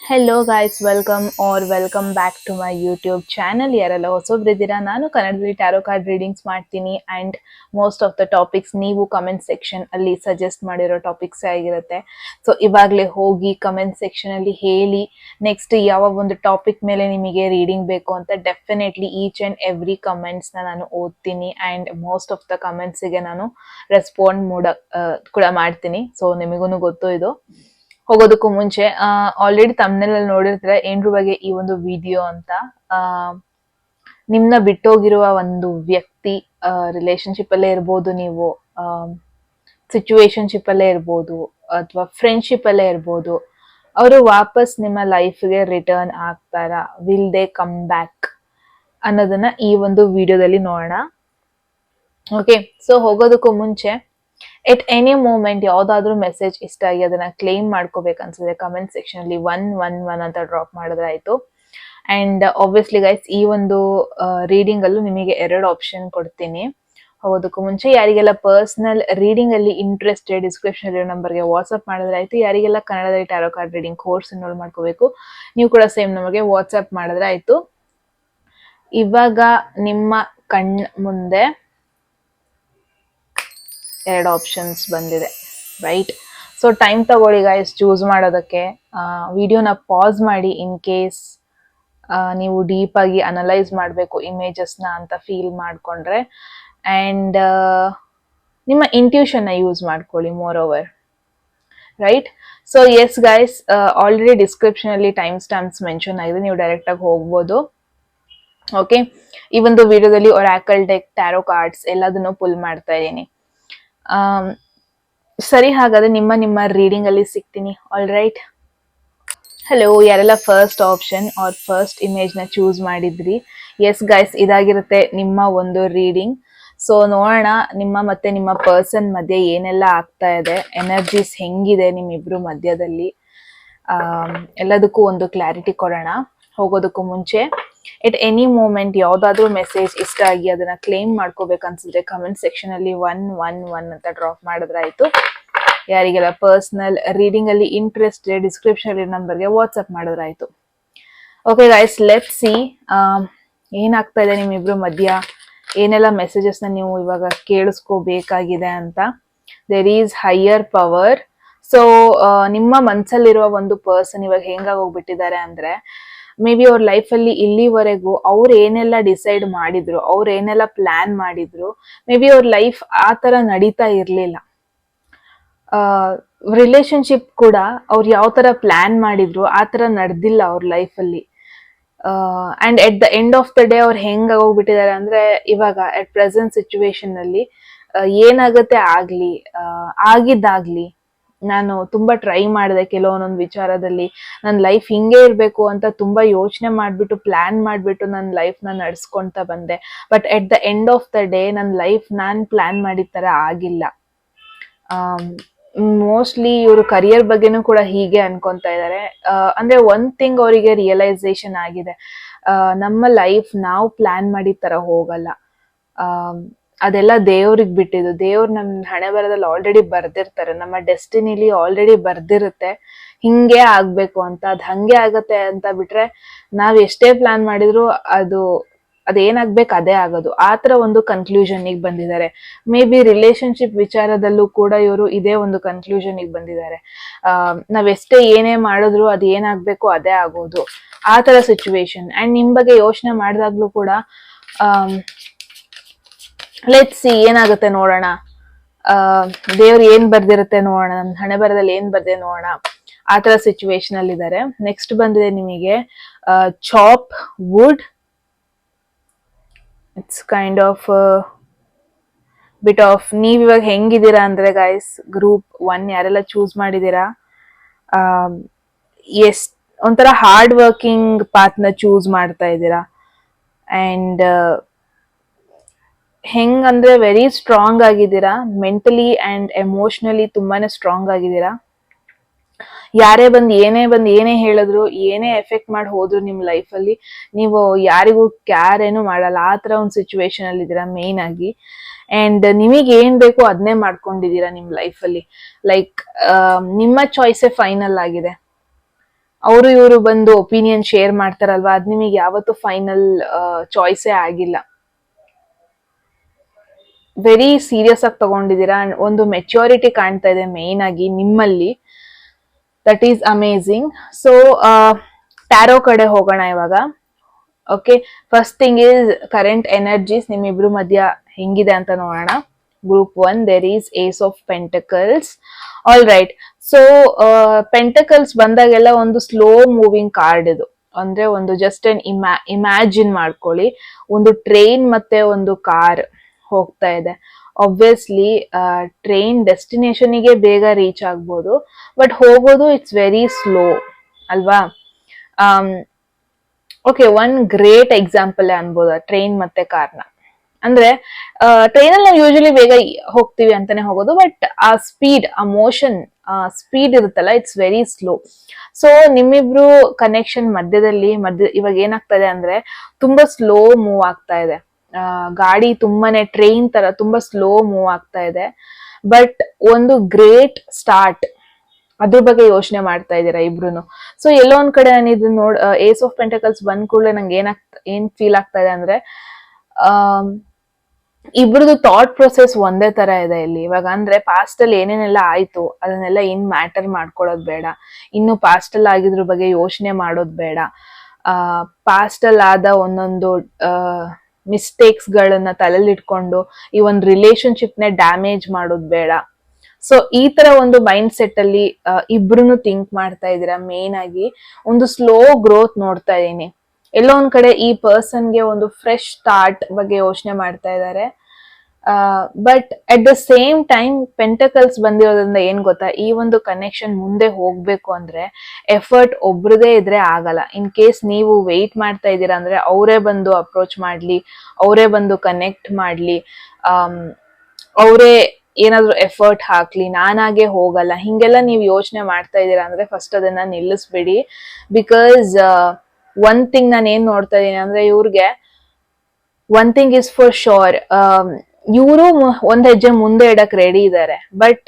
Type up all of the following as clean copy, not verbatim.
Hello guys, welcome back to my YouTube channel. ಯಾರೆಲ್ಲ ಹೊಸಬ್ರಿದ್ದೀರಾ, ನಾನು ಕನ್ನಡದಲ್ಲಿ ಟ್ಯಾರೋ ಕಾರ್ಡ್ ರೀಡಿಂಗ್ಸ್ ಮಾಡ್ತೀನಿ and most of the topics ನೀವು ಕಮೆಂಟ್ ಸೆಕ್ಷನ್ ಅಲ್ಲಿ ಸಜೆಸ್ಟ್ ಮಾಡಿರೋ ಟಾಪಿಕ್ಸ್ ಆಗಿರುತ್ತೆ. ಸೊ ಇವಾಗಲೇ ಹೋಗಿ ಕಮೆಂಟ್ ಸೆಕ್ಷನಲ್ಲಿ ಹೇಳಿ ನೆಕ್ಸ್ಟ್ ಯಾವ ಒಂದು ಟಾಪಿಕ್ ಮೇಲೆ ನಿಮಗೆ ರೀಡಿಂಗ್ ಬೇಕು ಅಂತ. ಡೆಫಿನೆಟ್ಲಿ ಈಚ್ ಆ್ಯಂಡ್ ಎವ್ರಿ ಕಮೆಂಟ್ಸ್ನ ನಾನು ಓದ್ತೀನಿ ಆ್ಯಂಡ್ ಮೋಸ್ಟ್ ಆಫ್ ದ ಕಮೆಂಟ್ಸಿಗೆ ನಾನು ರೆಸ್ಪಾಂಡ್ ಕೂಡ ಮಾಡ್ತೀನಿ. ಸೊ ನಿಮಗೂ ಗೊತ್ತು ಇದು. ಹೋಗೋದಕ್ಕೂ ಮುಂಚೆ ಆಲ್ರೆಡಿ ತಮ್ಮನೆಲ್ಲ ನೋಡಿರ್ತೀರ ಏನ್ರ ಬಗ್ಗೆ ಈ ಒಂದು ವಿಡಿಯೋ ಅಂತ. ನಿಮ್ನ ಬಿಟ್ಟೋಗಿರುವ ಒಂದು ವ್ಯಕ್ತಿ ರಿಲೇಶನ್ಶಿಪ್ ಅಲ್ಲೇ ಇರ್ಬೋದು, ನೀವು ಸಿಚುವೇಶನ್ಶಿಪ್ ಅಲ್ಲೇ ಇರ್ಬೋದು, ಅಥವಾ ಫ್ರೆಂಡ್ಶಿಪ್ ಅಲ್ಲೇ ಇರ್ಬೋದು. ಅವರು ವಾಪಸ್ ನಿಮ್ಮ ಲೈಫ್ಗೆ ರಿಟರ್ನ್ ಆಗ್ತಾರಾ, ವಿಲ್ ದೇ ಕಮ್ ಬ್ಯಾಕ್ ಅನ್ನೋದನ್ನ ಈ ಒಂದು ವಿಡಿಯೋದಲ್ಲಿ ನೋಡೋಣ. ಓಕೆ, ಸೊ ಹೋಗೋದಕ್ಕೂ ಮುಂಚೆ ಎಟ್ ಎನಿ ಮೂಮೆಂಟ್ ಯಾವ್ದಾದ್ರು ಮೆಸೇಜ್ ಇಷ್ಟ ಆಗಿ ಅದನ್ನ ಕ್ಲೇಮ್ ಮಾಡ್ಕೋಬೇಕು ಅನ್ಸಿದ್ರೆ ಕಮೆಂಟ್ ಸೆಕ್ಷನ್ ಅಲ್ಲಿ 111 ಅಂತ ಡ್ರಾಪ್ ಮಾಡಿದ್ರೆ ಆಯ್ತು. ಅಂಡ್ ಆಬ್ವಿಯಸ್ಲಿ ಗೈಸ್, ಈ ಒಂದು ರೀಡಿಂಗ್ ಅಲ್ಲೂ ನಿಮಗೆ 2 ಆಪ್ಷನ್ ಕೊಡ್ತೀನಿ. ಹೋಗೋದಕ್ಕೂ ಮುಂಚೆ ಯಾರಿಗೆಲ್ಲ ಪರ್ಸನಲ್ ರೀಡಿಂಗ್ ಅಲ್ಲಿ ಇಂಟ್ರೆಸ್ಟೆಡ್, ಡಿಸ್ಕ್ರಿಪ್ಷನ್ ಇರೋ ನಂಬರ್ಗೆ ವಾಟ್ಸ್ಆಪ್ ಮಾಡಿದ್ರೆ ಆಯ್ತು. ಯಾರಿಗೆಲ್ಲ ಕನ್ನಡದಲ್ಲಿ tarot card reading course enrol ಮಾಡ್ಕೋಬೇಕು, ನೀವು ಕೂಡ ಸೇಮ್ ನಂಬರ್ಗೆ ವಾಟ್ಸ್ಆಪ್ ಮಾಡಿದ್ರೆ ಆಯ್ತು. ಇವಾಗ ನಿಮ್ಮ ಕಣ್ ಮುಂದೆ 2 ಆಪ್ಷನ್ಸ್ ಬಂದಿದೆ, ರೈಟ್? ಸೊ ಟೈಮ್ ತಗೊಳ್ಳಿ ಗೈಸ್ ಚೂಸ್ ಮಾಡೋದಕ್ಕೆ. ವಿಡಿಯೋನ ಪಾಸ್ ಮಾಡಿ ಇನ್ ಕೇಸ್ ನೀವು ಡೀಪ್ ಆಗಿ ಅನಲೈಸ್ ಮಾಡಬೇಕು ಇಮೇಜಸ್ನ ಅಂತ ಫೀಲ್ ಮಾಡಿಕೊಂಡ್ರೆ. ಆ್ಯಂಡ್ ನಿಮ್ಮ ಇಂಟ್ಯೂಷನ್ನ ಯೂಸ್ ಮಾಡ್ಕೊಳ್ಳಿ more over, right? So yes guys, already ಡಿಸ್ಕ್ರಿಪ್ಷನಲ್ಲಿ ಟೈಮ್ ಸ್ಟಾಂಪ್ಸ್ ಮೆನ್ಷನ್ ಆಗಿದೆ, ನೀವು ಡೈರೆಕ್ಟಾಗಿ ಹೋಗ್ಬೋದು. ಓಕೆ, ಈ ಒಂದು ವಿಡಿಯೋದಲ್ಲಿ ಒರಾಕಲ್ ಡೆಕ್, ಟ್ಯಾರೋ ಕಾರ್ಡ್ಸ್ ಎಲ್ಲದನ್ನು ಪುಲ್ ಮಾಡ್ತಾ ಇದ್ದೀನಿ. ಸರಿ, ಹಾಗಾದ್ರೆ ನಿಮ್ಮ ರೀಡಿಂಗ್ ಅಲ್ಲಿ ಸಿಗ್ತೀನಿ. All right, hello. ಯಾರೆಲ್ಲ first option R first image ನ ಚೂಸ್ ಮಾಡಿದ್ರಿ, ಎಸ್ ಗೈಸ್, ಇದಾಗಿರುತ್ತೆ ನಿಮ್ಮ ಒಂದು ರೀಡಿಂಗ್. ಸೊ ನೋಡೋಣ ನಿಮ್ಮ ಮತ್ತೆ ನಿಮ್ಮ ಪರ್ಸನ್ ಮಧ್ಯೆ ಏನೆಲ್ಲ ಆಗ್ತಾ ಇದೆ, ಎನರ್ಜೀಸ್ ಹೆಂಗಿದೆ ನಿಮ್ಮಿಬ್ರು ಮಧ್ಯದಲ್ಲಿ, ಎಲ್ಲದಕ್ಕೂ ಒಂದು ಕ್ಲಾರಿಟಿ ಕೊಡೋಣ. ಹೋಗೋದಕ್ಕೂ ಮುಂಚೆ ಎಟ್ ಎನಿ ಮೂಮೆಂಟ್ ಯಾವ್ದಾದ್ರು ಮೆಸೇಜ್ ಇಷ್ಟ ಆಗಿ ಅದನ್ನ ಕ್ಲೇಮ್ ಮಾಡ್ಕೋಬೇಕು ಅನ್ಸಿದ್ರೆ ಕಮೆಂಟ್ ಸೆಕ್ಷನ್ ಅಲ್ಲಿ 111 ಅಂತ ಡ್ರಾಪ್ ಮಾಡಿದ್ರೆ ಆಯ್ತು. ಯಾರಿಗೆಲ್ಲ ಪರ್ಸನಲ್ ರೀಡಿಂಗ್ ಅಲ್ಲಿ ಇಂಟ್ರೆಸ್ಟ್, ಡಿಸ್ಕ್ರಿಪ್ಷನ್ ಅಲ್ಲಿ ನಂಬರ್ಗೆ ವಾಟ್ಸ್ಆಪ್ ಮಾಡಿದ್ರೆ ಆಯ್ತು. ಓಕೆ ಗೈಸ್, ಲೆಟ್ ಸಿ ಏನಾಗ್ತಾ ಇದೆ ನಿಮ್ಮಿಬ್ರು ಮಧ್ಯ, ಏನೆಲ್ಲ ಮೆಸೇಜಸ್ ನ ನೀವು ಇವಾಗ ಕೇಳಿಸ್ಕೋಬೇಕಾಗಿದೆ ಅಂತ. There is higher power. So ನಿಮ್ಮ ಮನ್ಸಲ್ಲಿರುವ ಒಂದು ಪರ್ಸನ್ ಇವಾಗ ಹೆಂಗಾಗೋಗ್ಬಿಟ್ಟಿದ್ದಾರೆ ಅಂದ್ರೆ, ಮೇ ಬಿ ಅವ್ರ ಲೈಫಲ್ಲಿ ಇಲ್ಲಿವರೆಗೂ ಅವ್ರು ಏನೆಲ್ಲ ಡಿಸೈಡ್ ಮಾಡಿದ್ರು, ಅವ್ರು ಏನೆಲ್ಲ ಪ್ಲಾನ್ ಮಾಡಿದ್ರು, ಮೇ ಬಿ ಅವ್ರ ಲೈಫ್ ಆ ತರ ನಡೀತಾ ಇರ್ಲಿಲ್ಲ. ರಿಲೇಶನ್ಶಿಪ್ ಕೂಡ ಅವ್ರು ಯಾವ ತರ ಪ್ಲಾನ್ ಮಾಡಿದ್ರು ಆ ತರ ನಡೆದಿಲ್ಲ ಅವ್ರ ಲೈಫಲ್ಲಿ. And at the end of the day ಅವ್ರು ಹೆಂಗಾಗೋಗ್ಬಿಟ್ಟಿದ್ದಾರೆ ಅಂದ್ರೆ, ಇವಾಗ ಅಟ್ ಪ್ರೆಸೆಂಟ್ ಸಿಚುವೇಶನ್ ಅಲ್ಲಿ ಏನಾಗತ್ತೆ ಆಗ್ಲಿ, ಆಗಿದ್ದಾಗ್ಲಿ, ನಾನು ತುಂಬಾ ಟ್ರೈ ಮಾಡಿದೆ ಕೆಲವೊಂದೊಂದು ವಿಚಾರದಲ್ಲಿ, ನನ್ನ ಲೈಫ್ ಹಿಂಗೆ ಇರಬೇಕು ಅಂತ ತುಂಬಾ ಯೋಚನೆ ಮಾಡ್ಬಿಟ್ಟು ಪ್ಲಾನ್ ಮಾಡ್ಬಿಟ್ಟು ನನ್ನ ಲೈಫ್ನ ನಡ್ಸ್ಕೊಂತ ಬಂದೆ. But at the end of the day ನನ್ನ ಲೈಫ್ ನಾನು ಪ್ಲಾನ್ ಮಾಡಿದ ಥರ ಆಗಿಲ್ಲ. ಮೋಸ್ಟ್ಲಿ ಇವರು ಕರಿಯರ್ ಬಗ್ಗೆನೂ ಕೂಡ ಹೀಗೆ ಅನ್ಕೊಂತ ಇದ್ದಾರೆ. ಅಂದ್ರೆ ಒಂದ್ ಥಿಂಗ್ ಅವರಿಗೆ ರಿಯಲೈಸೇಷನ್ ಆಗಿದೆ, ನಮ್ಮ ಲೈಫ್ ನಾವು ಪ್ಲಾನ್ ಮಾಡಿದ ತರ ಹೋಗಲ್ಲ. ಅದೆಲ್ಲ ದೇವ್ರಿಗೆ ಬಿಟ್ಟಿದ್ದು. ದೇವ್ರು ನಮ್ಮ ಹಣೆ ಬರದಲ್ಲಿ ಆಲ್ರೆಡಿ ಬರ್ದಿರ್ತಾರೆ, ನಮ್ಮ ಡೆಸ್ಟಿನಿಲಿ ಆಲ್ರೆಡಿ ಬರ್ದಿರುತ್ತೆ ಹಿಂಗೆ ಆಗ್ಬೇಕು ಅಂತ. ಅದ್ ಹಂಗೆ ಆಗತ್ತೆ ಅಂತ ಬಿಟ್ರೆ ನಾವ್ ಎಷ್ಟೇ ಪ್ಲಾನ್ ಮಾಡಿದ್ರು ಅದೇನಾಗ್ಬೇಕು ಅದೇ ಆಗೋದು. ಆ ತರ ಒಂದು ಕನ್ಕ್ಲೂಷನ್ಗೆ ಬಂದಿದ್ದಾರೆ. ಮೇ ಬಿ ರಿಲೇಶನ್ಶಿಪ್ ವಿಚಾರದಲ್ಲೂ ಕೂಡ ಇವರು ಇದೇ ಒಂದು ಕನ್ಕ್ಲೂಷನ್ಗೆ ಬಂದಿದ್ದಾರೆ. ನಾವೆಷ್ಟೇ ಏನೇ ಮಾಡಿದ್ರು ಅದ್ ಏನಾಗ್ಬೇಕು ಅದೇ ಆಗೋದು, ಆ ತರ ಸಿಚುವೇಶನ್. ಅಂಡ್ ನಿಮ್ ಬಗ್ಗೆ ಯೋಚನೆ ಮಾಡಿದಾಗ್ಲೂ ಕೂಡ ಲೆಟ್ಸ್ ಸಿ ಏನಾಗುತ್ತೆ ನೋಡೋಣ. ದೇವ್ರು ಏನ್ ಬರ್ದಿರುತ್ತೆ ನೋಡೋಣ, ನಮ್ ಹಣೆ ಬರದಲ್ಲಿ ಏನ್ ಬರ್ದೆ ನೋಡೋಣ, ಆ ತರ ಸಿಚುವೇಶನ್ ಅಲ್ಲಿ ಇದ್ದಾರೆ. ನೆಕ್ಸ್ಟ್ ಬಂದಿದೆ ನಿಮಗೆ chop wood. It's kind of bit of ನೀವ್ ಇವಾಗ ಹೆಂಗಿದ್ದೀರಾ ಅಂದ್ರೆ ಗೈಸ್, ಗ್ರೂಪ್ 1 ಯಾರೆಲ್ಲ ಚೂಸ್ ಮಾಡಿದೀರಾ, ಒಂಥರ ಹಾರ್ಡ್ ವರ್ಕಿಂಗ್ ಪಾತ್ ನ ಚೂಸ್ ಮಾಡ್ತಾ ಇದ್ದೀರಾ. ಅಂಡ್ ಹೆಂಗಂದ್ರೆ ವೆರಿ ಸ್ಟ್ರಾಂಗ್ ಆಗಿದ್ದೀರಾ, ಮೆಂಟಲಿ ಅಂಡ್ ಎಮೋಷನಲಿ ತುಂಬಾನೇ ಸ್ಟ್ರಾಂಗ್ ಆಗಿದ್ದೀರಾ. ಯಾರೇ ಏನೇ ಹೇಳಿದ್ರು, ಏನೇ ಎಫೆಕ್ಟ್ ಮಾಡಿ ಹೋದ್ರು ನಿಮ್ ಲೈಫಲ್ಲಿ, ನೀವು ಯಾರಿಗೂ ಕ್ಯಾರ್ ಏನು ಮಾಡಲ್ಲ, ಆ ತರ ಒಂದು ಸಿಚುವೇಶನ್ ಅಲ್ಲಿ ಇದ್ದೀರಾ ಮೇನ್ ಆಗಿ. ಅಂಡ್ ನಿಮಗೆ ಏನ್ ಬೇಕು ಅದನ್ನೇ ಮಾಡ್ಕೊಂಡಿದೀರಾ ನಿಮ್ ಲೈಫಲ್ಲಿ. ಲೈಕ್ ನಿಮ್ಮ ಚಾಯ್ಸೇ ಫೈನಲ್ ಆಗಿದೆ. ಅವರು ಇವರು ಬಂದು ಒಪಿನಿಯನ್ ಶೇರ್ ಮಾಡ್ತಾರಲ್ವಾ, ಅದ್ ನಿಮಗೆ ಯಾವತ್ತು ಫೈನಲ್ ಚಾಯ್ಸೇ ಆಗಿಲ್ಲ. ವೆರಿ ಸೀರಿಯಸ್ ಆಗಿ ತಗೊಂಡಿದ್ದೀರಾ. ಒಂದು ಮೆಚ್ಯೂರಿಟಿ ಕಾಣ್ತಾ ಇದೆ ಮೇನ್ ಆಗಿ ನಿಮ್ಮಲ್ಲಿ. That is amazing. So tarot ಕಡೆ ಹೋಗೋಣ ಇವಾಗ. Okay, first thing is current energies ನಿಮ್ಮಿಬ್ರು ಮಧ್ಯ ಹೆಂಗಿದೆ ಅಂತ ನೋಡೋಣ. Group 1 there is ace of pentacles. All right. So pentacles ಬಂದಾಗೆಲ್ಲ ಒಂದು ಸ್ಲೋ ಮೂವಿಂಗ್ ಕಾರ್ಡ್ ಇದು. ಅಂದ್ರೆ ಒಂದು ಜಸ್ಟ್ ಅನ್ ಇಮ್ಯಾಜಿನ್ ಮಾಡ್ಕೊಳ್ಳಿ, ಒಂದು ಟ್ರೈನ್ ಮತ್ತೆ ಒಂದು ಕಾರ್ ಹೋಗ್ತಾ ಇದೆ. ಆಬ್ವಿಯಸ್ಲಿ ಟ್ರೈನ್ ಡೆಸ್ಟಿನೇಷನ್ಗೆ ಬೇಗ ರೀಚ್ ಆಗ್ಬೋದು, ಬಟ್ ಹೋಗೋದು ಇಟ್ಸ್ ವೆರಿ ಸ್ಲೋ ಅಲ್ವಾ. ಓಕೆ, ಒನ್ ಗ್ರೇಟ್ ಎಕ್ಸಾಂಪಲ್ ಅನ್ಬೋದು ಟ್ರೈನ್ ಮತ್ತೆ ಕಾರ್ನ. ಅಂದ್ರೆ ಟ್ರೈನಲ್ಲಿ ನಾವು ಯೂಶಲಿ ಬೇಗ ಹೋಗ್ತೀವಿ ಅಂತಾನೆ ಹೋಗೋದು, ಬಟ್ ಆ ಸ್ಪೀಡ್, ಆ ಮೋಷನ್ ಸ್ಪೀಡ್ ಇರುತ್ತಲ್ಲ, ಇಟ್ಸ್ ವೆರಿ ಸ್ಲೋ. ಸೊ ನಿಮ್ಮಿಬ್ರು ಕನೆಕ್ಷನ್ ಮಧ್ಯದಲ್ಲಿ ಇವಾಗ ಏನಾಗ್ತದೆ ಅಂದ್ರೆ ತುಂಬಾ ಸ್ಲೋ ಮೂವ್ ಆಗ್ತಾ ಇದೆ. ಗಾಡಿ ತುಂಬಾನೇ ಟ್ರೈನ್ ತರ ತುಂಬಾ ಸ್ಲೋ ಮೂವ್ ಆಗ್ತಾ ಇದೆ, ಬಟ್ ಒಂದು ಗ್ರೇಟ್ ಸ್ಟಾರ್ಟ್ ಅದ್ರ ಬಗ್ಗೆ ಯೋಚನೆ ಮಾಡ್ತಾ ಇದ್ದೀರಾ ಇಬ್ರುನು. ಸೊ ಎಲ್ಲೋ ಒಂದ್ ಕಡೆ ನಾನು ಇದು ಏಸ್ ಆಫ್ ಪೆಂಟಕಲ್ಸ್ ಬಂದ್ ಕೂಡಲೇ ನಂಗೆ ಏನ್ ಫೀಲ್ ಆಗ್ತಾ ಇದೆ ಅಂದ್ರೆ, ಇಬ್ರದ್ದು ಥಾಟ್ ಪ್ರೊಸೆಸ್ ಒಂದೇ ತರ ಇದೆ ಇಲ್ಲಿ ಇವಾಗ. ಅಂದ್ರೆ ಪಾಸ್ಟ್ ಅಲ್ಲಿ ಏನೇನೆಲ್ಲ ಆಯ್ತು ಅದನ್ನೆಲ್ಲ ಇನ್ ಮ್ಯಾಟರ್ ಮಾಡ್ಕೊಳ್ಳೋದು ಬೇಡ, ಇನ್ನು ಪಾಸ್ಟ್ ಅಲ್ಲಿ ಆಗಿದ್ರ ಬಗ್ಗೆ ಯೋಚನೆ ಮಾಡೋದು ಬೇಡ. ಪಾಸ್ಟ್ ಅಲ್ಲಿ ಆದ ಒಂದೊಂದು ಮಿಸ್ಟೇಕ್ಸ್ ಗಳನ್ನ ತಲೆಯಲ್ಲಿ ಇಟ್ಕೊಂಡು ಈ ಒಂದು ರಿಲೇಶನ್ಶಿಪ್ ನೇ ಡ್ಯಾಮೇಜ್ ಮಾಡೋದು ಬೇಡ. ಸೊ ಈ ತರ ಒಂದು ಮೈಂಡ್ ಸೆಟ್ ಅಲ್ಲಿ ಇಬ್ರು ಥಿಂಕ್ ಮಾಡ್ತಾ ಇದೀರಾ. ಮೇನ್ ಆಗಿ ಒಂದು ಸ್ಲೋ ಗ್ರೋತ್ ನೋಡ್ತಾ ಇದೀನಿ. ಎಲ್ಲೋ ಒಂದ್ ಕಡೆ ಈ ಪರ್ಸನ್ಗೆ ಒಂದು ಫ್ರೆಶ್ ಸ್ಟಾರ್ಟ್ ಬಗ್ಗೆ ಯೋಚನೆ ಮಾಡ್ತಾ ಇದ್ದಾರೆ. But at the same time pentacles ಬಂದಿರೋದ್ರಿಂದ ಏನ್ ಗೊತ್ತಾ, ಈ ಒಂದು ಕನೆಕ್ಷನ್ ಮುಂದೆ ಹೋಗ್ಬೇಕು ಅಂದ್ರೆ ಎಫರ್ಟ್ ಒಬ್ರದೇ ಇದ್ರೆ ಆಗಲ್ಲ. ಇನ್ ಕೇಸ್ ನೀವು ವೆಯ್ಟ್ ಮಾಡ್ತಾ ಇದ್ದೀರಾ ಅಂದ್ರೆ ಅವರೇ ಬಂದು ಅಪ್ರೋಚ್ ಮಾಡ್ಲಿ, ಅವರೇ ಬಂದು ಕನೆಕ್ಟ್ ಮಾಡ್ಲಿ, ಅವರೇ ಏನಾದ್ರು ಎಫರ್ಟ್ ಹಾಕ್ಲಿ, ನಾನಾಗೆ ಹೋಗಲ್ಲ, ಹಿಂಗೆಲ್ಲ ನೀವು ಯೋಚನೆ ಮಾಡ್ತಾ ಇದ್ದೀರಾ ಅಂದ್ರೆ ಫಸ್ಟ್ ಅದನ್ನ ನಿಲ್ಲಿಸ್ಬಿಡಿ. ಬಿಕಾಸ್ ಒನ್ ಥಿಂಗ್ ನಾನು ಏನ್ ನೋಡ್ತಾ ಇದೀನಿ ಅಂದ್ರೆ, ಇವ್ರಿಗೆ one thing is for sure, ಇವರು ಒಂದ್ ಹೆಜ್ಜೆ ಮುಂದೆ ಇಡಕ್ ರೆಡಿ ಇದ್ದಾರೆ. ಬಟ್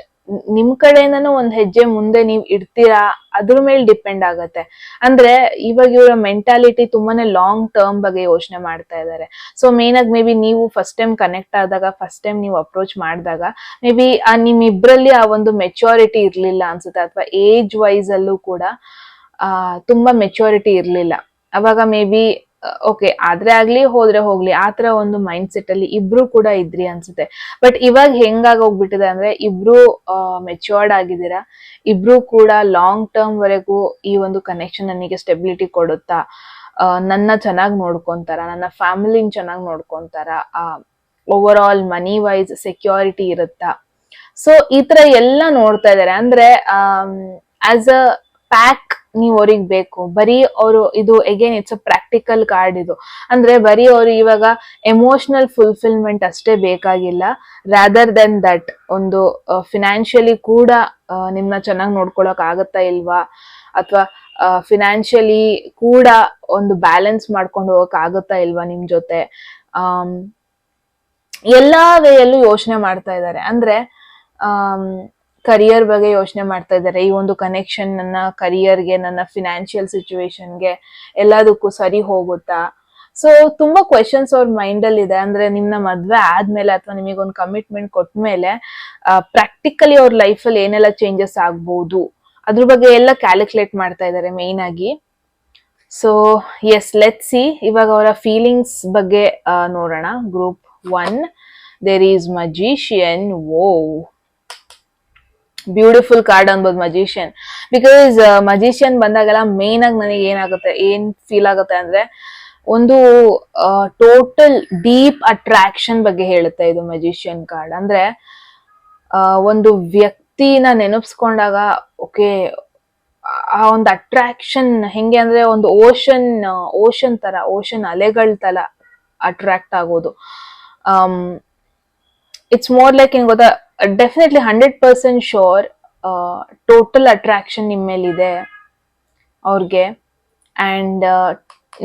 ನಿಮ್ ಕಡೆಯಿಂದನೂ ಒಂದ್ ಹೆಜ್ಜೆ ಮುಂದೆ ನೀವ್ ಇಡ್ತೀರಾ ಅದ್ರ ಮೇಲೆ ಡಿಪೆಂಡ್ ಆಗತ್ತೆ. ಅಂದ್ರೆ ಇವಾಗ ಇವರ ಮೆಂಟಾಲಿಟಿ ತುಂಬಾನೇ ಲಾಂಗ್ ಟರ್ಮ್ ಬಗ್ಗೆ ಯೋಚನೆ ಮಾಡ್ತಾ ಇದ್ದಾರೆ. ಸೊ ಮೇನ್ ಆಗಿ ಮೇ ಬಿ ನೀವು ಫಸ್ಟ್ ಟೈಮ್ ಕನೆಕ್ಟ್ ಆದಾಗ, ಫಸ್ಟ್ ಟೈಮ್ ನೀವು ಅಪ್ರೋಚ್ ಮಾಡಿದಾಗ ಮೇ ಬಿ ನಿಮ್ಮಿಬ್ರಲ್ಲಿ ಆ ಒಂದು ಮೆಚುರಿಟಿ ಇರ್ಲಿಲ್ಲ ಅನ್ಸುತ್ತೆ, ಅಥವಾ ಏಜ್ ವೈಸ್ ಅಲ್ಲೂ ಕೂಡ ತುಂಬಾ ಮೆಚುರಿಟಿ ಇರ್ಲಿಲ್ಲ. ಅವಾಗ ಮೇ ಬಿ ಓಕೆ ಆದ್ರೆ ಆಗ್ಲಿ ಹೋದ್ರೆ ಹೋಗ್ಲಿ ಆ ತರ ಒಂದು ಮೈಂಡ್ ಸೆಟ್ ಅಲ್ಲಿ ಇಬ್ರು ಕೂಡ ಇದ್ರಿ ಅನ್ಸುತ್ತೆ. ಬಟ್ ಇವಾಗ ಹೆಂಗಾಗಿ ಹೋಗ್ಬಿಟ್ಟಿದೆ ಅಂದ್ರೆ, ಇಬ್ರು ಮೆಚ್ಯೂರ್ಡ್ ಆಗಿದ್ದೀರಾ, ಇಬ್ರು ಕೂಡ ಲಾಂಗ್ ಟರ್ಮ್ ವರೆಗೂ ಈ ಒಂದು ಕನೆಕ್ಷನ್ ನನಗೆ ಸ್ಟೆಬಿಲಿಟಿ ಕೊಡುತ್ತಾ, ನನ್ನ ಚೆನ್ನಾಗಿ ನೋಡ್ಕೊಂತಾರ, ನನ್ನ ಫ್ಯಾಮಿಲಿನ ಚೆನ್ನಾಗಿ ನೋಡ್ಕೊಂತಾರ, over all money wise security ಇರುತ್ತಾ. ಸೊ ಈ ತರ ಎಲ್ಲ ನೋಡ್ತಾ ಇದಾರೆ. ಅಂದ್ರೆ ಆಸ್ ಅ ಪ್ಯಾಕ್ ನೀವ್ ಅವ್ರಿಗೆ ಬೇಕು. ಬರೀ ಅವರು ಇದು again it's a practical card ಇದು. ಅಂದ್ರೆ ಬರೀ ಅವ್ರು ಇವಾಗ ಎಮೋಷನಲ್ ಫುಲ್ಫಿಲ್ಮೆಂಟ್ ಅಷ್ಟೇ ಬೇಕಾಗಿಲ್ಲ, ರಾದರ್ ದೆನ್ ದಟ್ ಒಂದು ಫಿನಾನ್ಷಿಯಲಿ ಕೂಡ ನಿಮ್ನ ಚೆನ್ನಾಗಿ ನೋಡ್ಕೊಳಕ್ ಆಗತ್ತಾ ಇಲ್ವಾ, ಅಥವಾ ಫಿನಾನ್ಷಿಯಲಿ ಕೂಡ ಒಂದು ಬ್ಯಾಲೆನ್ಸ್ ಮಾಡ್ಕೊಂಡು ಹೋಗಕ್ ಆಗತ್ತಾ ಇಲ್ವಾ ನಿಮ್ ಜೊತೆ, ಎಲ್ಲಾ ವೇಯಲ್ಲೂ ಯೋಚನೆ ಮಾಡ್ತಾ ಇದ್ದಾರೆ. ಅಂದ್ರೆ ಕರಿಯರ್ ಬಗ್ಗೆ ಯೋಚನೆ ಮಾಡ್ತಾ ಇದ್ದಾರೆ. ಈ ಒಂದು ಕನೆಕ್ಷನ್ ನನ್ನ ಕರಿಯರ್ಗೆ, ನನ್ನ ಫಿನಾನ್ಷಿಯಲ್ ಸಿಚುವೇಶನ್ಗೆ ಎಲ್ಲದಕ್ಕೂ ಸರಿ ಹೋಗುತ್ತಾ. ಸೊ ತುಂಬಾ ಕ್ವೆಶನ್ಸ್ ಅವ್ರ ಮೈಂಡ್ ಅಲ್ಲಿ ಇದೆ. ಅಂದ್ರೆ ನಿಮ್ನ ಮದ್ವೆ ಆದ್ಮೇಲೆ ಅಥವಾ ನಿಮಗೊಂದು ಕಮಿಟ್ಮೆಂಟ್ ಕೊಟ್ಮೇಲೆ ಪ್ರಾಕ್ಟಿಕಲಿ ಅವ್ರ ಲೈಫ್ ಅಲ್ಲಿ ಏನೆಲ್ಲ ಚೇಂಜಸ್ ಆಗ್ಬಹುದು ಅದ್ರ ಬಗ್ಗೆ ಎಲ್ಲ ಕ್ಯಾಲ್ಕುಲೇಟ್ ಮಾಡ್ತಾ ಇದ್ದಾರೆ ಮೇನ್ ಆಗಿ. ಸೊ ಎಸ್, ಲೆಟ್ ಸಿ ಇವಾಗ ಅವರ ಫೀಲಿಂಗ್ಸ್ ಬಗ್ಗೆ ನೋಡೋಣ. Group 1 there is magician. Whoa, beautiful card ಅನ್ಬೋದು ಮಜಿಷಿಯನ್. ಬಿಕಾಸ್ ಮಜಿಷಿಯನ್ ಬಂದಾಗೆಲ್ಲ ಮೇನ್ ಆಗಿ ನನಗೆ ಏನ್ ಫೀಲ್ ಆಗುತ್ತೆ ಅಂದ್ರೆ, ಒಂದು ಟೋಟಲ್ ಡೀಪ್ ಅಟ್ರಾಕ್ಷನ್ ಬಗ್ಗೆ ಹೇಳುತ್ತೆ ಇದು ಮಜಿಷಿಯನ್ ಕಾರ್ಡ್. ಅಂದ್ರೆ ಒಂದು ವ್ಯಕ್ತಿನ ನೆನಪಿಸ್ಕೊಂಡಾಗ ಓಕೆ ಆ ಒಂದು ಅಟ್ರಾಕ್ಷನ್ ಹೆಂಗೆ ಅಂದ್ರೆ, ಒಂದು ಓಷನ್ ತರ, ಓಷನ್ ಅಲೆಗಳ ತರ ಅಟ್ರಾಕ್ಟ್ ಆಗೋದು. ಇಟ್ಸ್ ಮೋರ್ ಲೈಕ್ ಏನ್ ಗೊತ್ತಾ, ಡೆಫಿನೆಟ್ಲಿ 100% ಶೋರ್ ಟೋಟಲ್ ಅಟ್ರಾಕ್ಷನ್ ನಿಮ್ಮ ಮೇಲಿದೆ ಅವ್ರಿಗೆ. ಅಂಡ್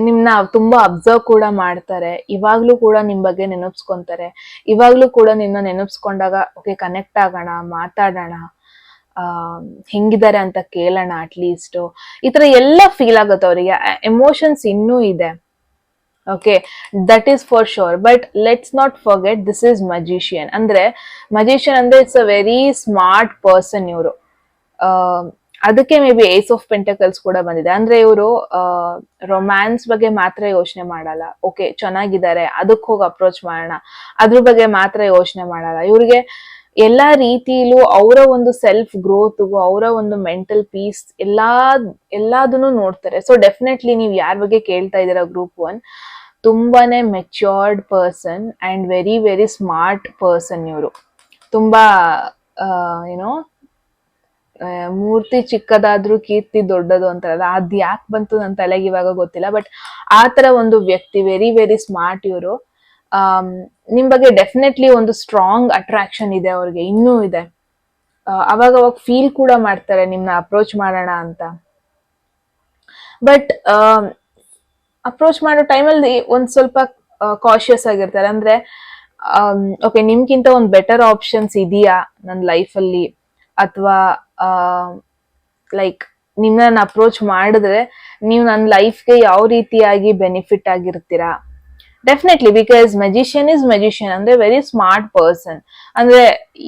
ನಿಮ್ನ ತುಂಬಾ ಅಬ್ಸರ್ವ್ ಕೂಡ ಮಾಡ್ತಾರೆ. ಇವಾಗ್ಲೂ ಕೂಡ ನಿಮ್ ಬಗ್ಗೆ ನೆನಪಿಸ್ಕೊಂತಾರೆ. ಇವಾಗ್ಲೂ ಕೂಡ ನಿಮ್ನ ನೆನಪಿಸ್ಕೊಂಡಾಗ ಓಕೆ ಕನೆಕ್ಟ್ ಆಗೋಣ, ಮಾತಾಡೋಣ, ಹೆಂಗಿದ್ದಾರೆ ಅಂತ ಕೇಳೋಣ ಅಟ್ಲೀಸ್ಟ್, ಈ ತರ ಎಲ್ಲ ಫೀಲ್ ಆಗುತ್ತೆ ಅವರಿಗೆ. ಎಮೋಷನ್ಸ್ ಇನ್ನೂ ಇದೆ. Okay, that is for sure. But let's not forget this is magician. ಅಂದ್ರೆ ಮಜಿಷಿಯನ್ ಅಂದ್ರೆ it's a very smart person ಇವರು. ಅದಕ್ಕೆ maybe ace of pentacles ಕೂಡ ಬಂದಿದೆ. ಅಂದ್ರೆ ಇವರು ರೊಮ್ಯಾನ್ಸ್ ಬಗ್ಗೆ ಮಾತ್ರ ಯೋಚನೆ ಮಾಡಲ್ಲ. ಓಕೆ, ಚೆನ್ನಾಗಿದ್ದಾರೆ, ಅದಕ್ಕೆ ಹೋಗಿ ಅಪ್ರೋಚ್ ಮಾಡೋಣ, ಅದ್ರ ಬಗ್ಗೆ ಮಾತ್ರ ಯೋಚನೆ ಮಾಡಲ್ಲ. ಇವ್ರಿಗೆ ಎಲ್ಲಾ ರೀತಿಲೂ ಅವರ ಒಂದು ಸೆಲ್ಫ್ ಗ್ರೋತ್ಗೂ ಅವರ ಒಂದು ಮೆಂಟಲ್ ಪೀಸ್ ಎಲ್ಲದನ್ನು ನೋಡ್ತಾರೆ. ಸೊ ಡೆಫಿನೆಟ್ಲಿ ನೀವು ಯಾರ ಬಗ್ಗೆ ಕೇಳ್ತಾ ಇದ್ದೀರಾ ಗ್ರೂಪ್ 1, ತುಂಬಾನೇ matured person and very very smart person ಇವರು. ತುಂಬಾ ಏನೋ ಮೂರ್ತಿ ಚಿಕ್ಕದಾದ್ರೂ ಕೀರ್ತಿ ದೊಡ್ಡದು ಅಂತಾರಲ್ಲ, ಅದ್ ಯಾಕೆ ಬಂತು ನನ್ನ ತಲೆಗೆ ಇವಾಗ ಗೊತ್ತಿಲ್ಲ. ಬಟ್ ಆ ತರ ಒಂದು ವ್ಯಕ್ತಿ, ವೆರಿ ವೆರಿ ಸ್ಮಾರ್ಟ್ ಇವರು. ನಿಮ್ ಬಗ್ಗೆ ಡೆಫಿನೆಟ್ಲಿ ಒಂದು ಸ್ಟ್ರಾಂಗ್ ಅಟ್ರಾಕ್ಷನ್ ಇದೆ ಅವ್ರಿಗೆ, ಇನ್ನೂ ಇದೆ. ಅವಾಗ ಫೀಲ್ ಕೂಡ ಮಾಡ್ತಾರೆ ನಿಮ್ನ ಅಪ್ರೋಚ್ ಮಾಡೋಣ ಅಂತ. ಬಟ್ ಅಪ್ರೋಚ್ ಮಾಡೋ ಟೈಮಲ್ಲಿ ಒಂದ್ ಸ್ವಲ್ಪ ಕಾಶಿಯಸ್ ಆಗಿರ್ತಾರೆ. ಅಂದ್ರೆ ಓಕೆ, ನಿಮ್ಗಿಂತ ಒಂದು ಬೆಟರ್ ಆಪ್ಷನ್ಸ್ ಇದೆಯಾ ನನ್ನ ಲೈಫಲ್ಲಿ, ಅಥವಾ ಲೈಕ್ ನಿಮ್ಮನ್ನ ಅಪ್ರೋಚ್ ಮಾಡಿದ್ರೆ ನೀವು ನನ್ನ ಲೈಫ್ಗೆ ಯಾವ ರೀತಿಯಾಗಿ ಬೆನಿಫಿಟ್ ಆಗಿರ್ತೀರಾ. Definitely, because magician is magician ಅಂದ್ರೆ ವೆರಿ ಸ್ಮಾರ್ಟ್ ಪರ್ಸನ್. ಅಂದ್ರೆ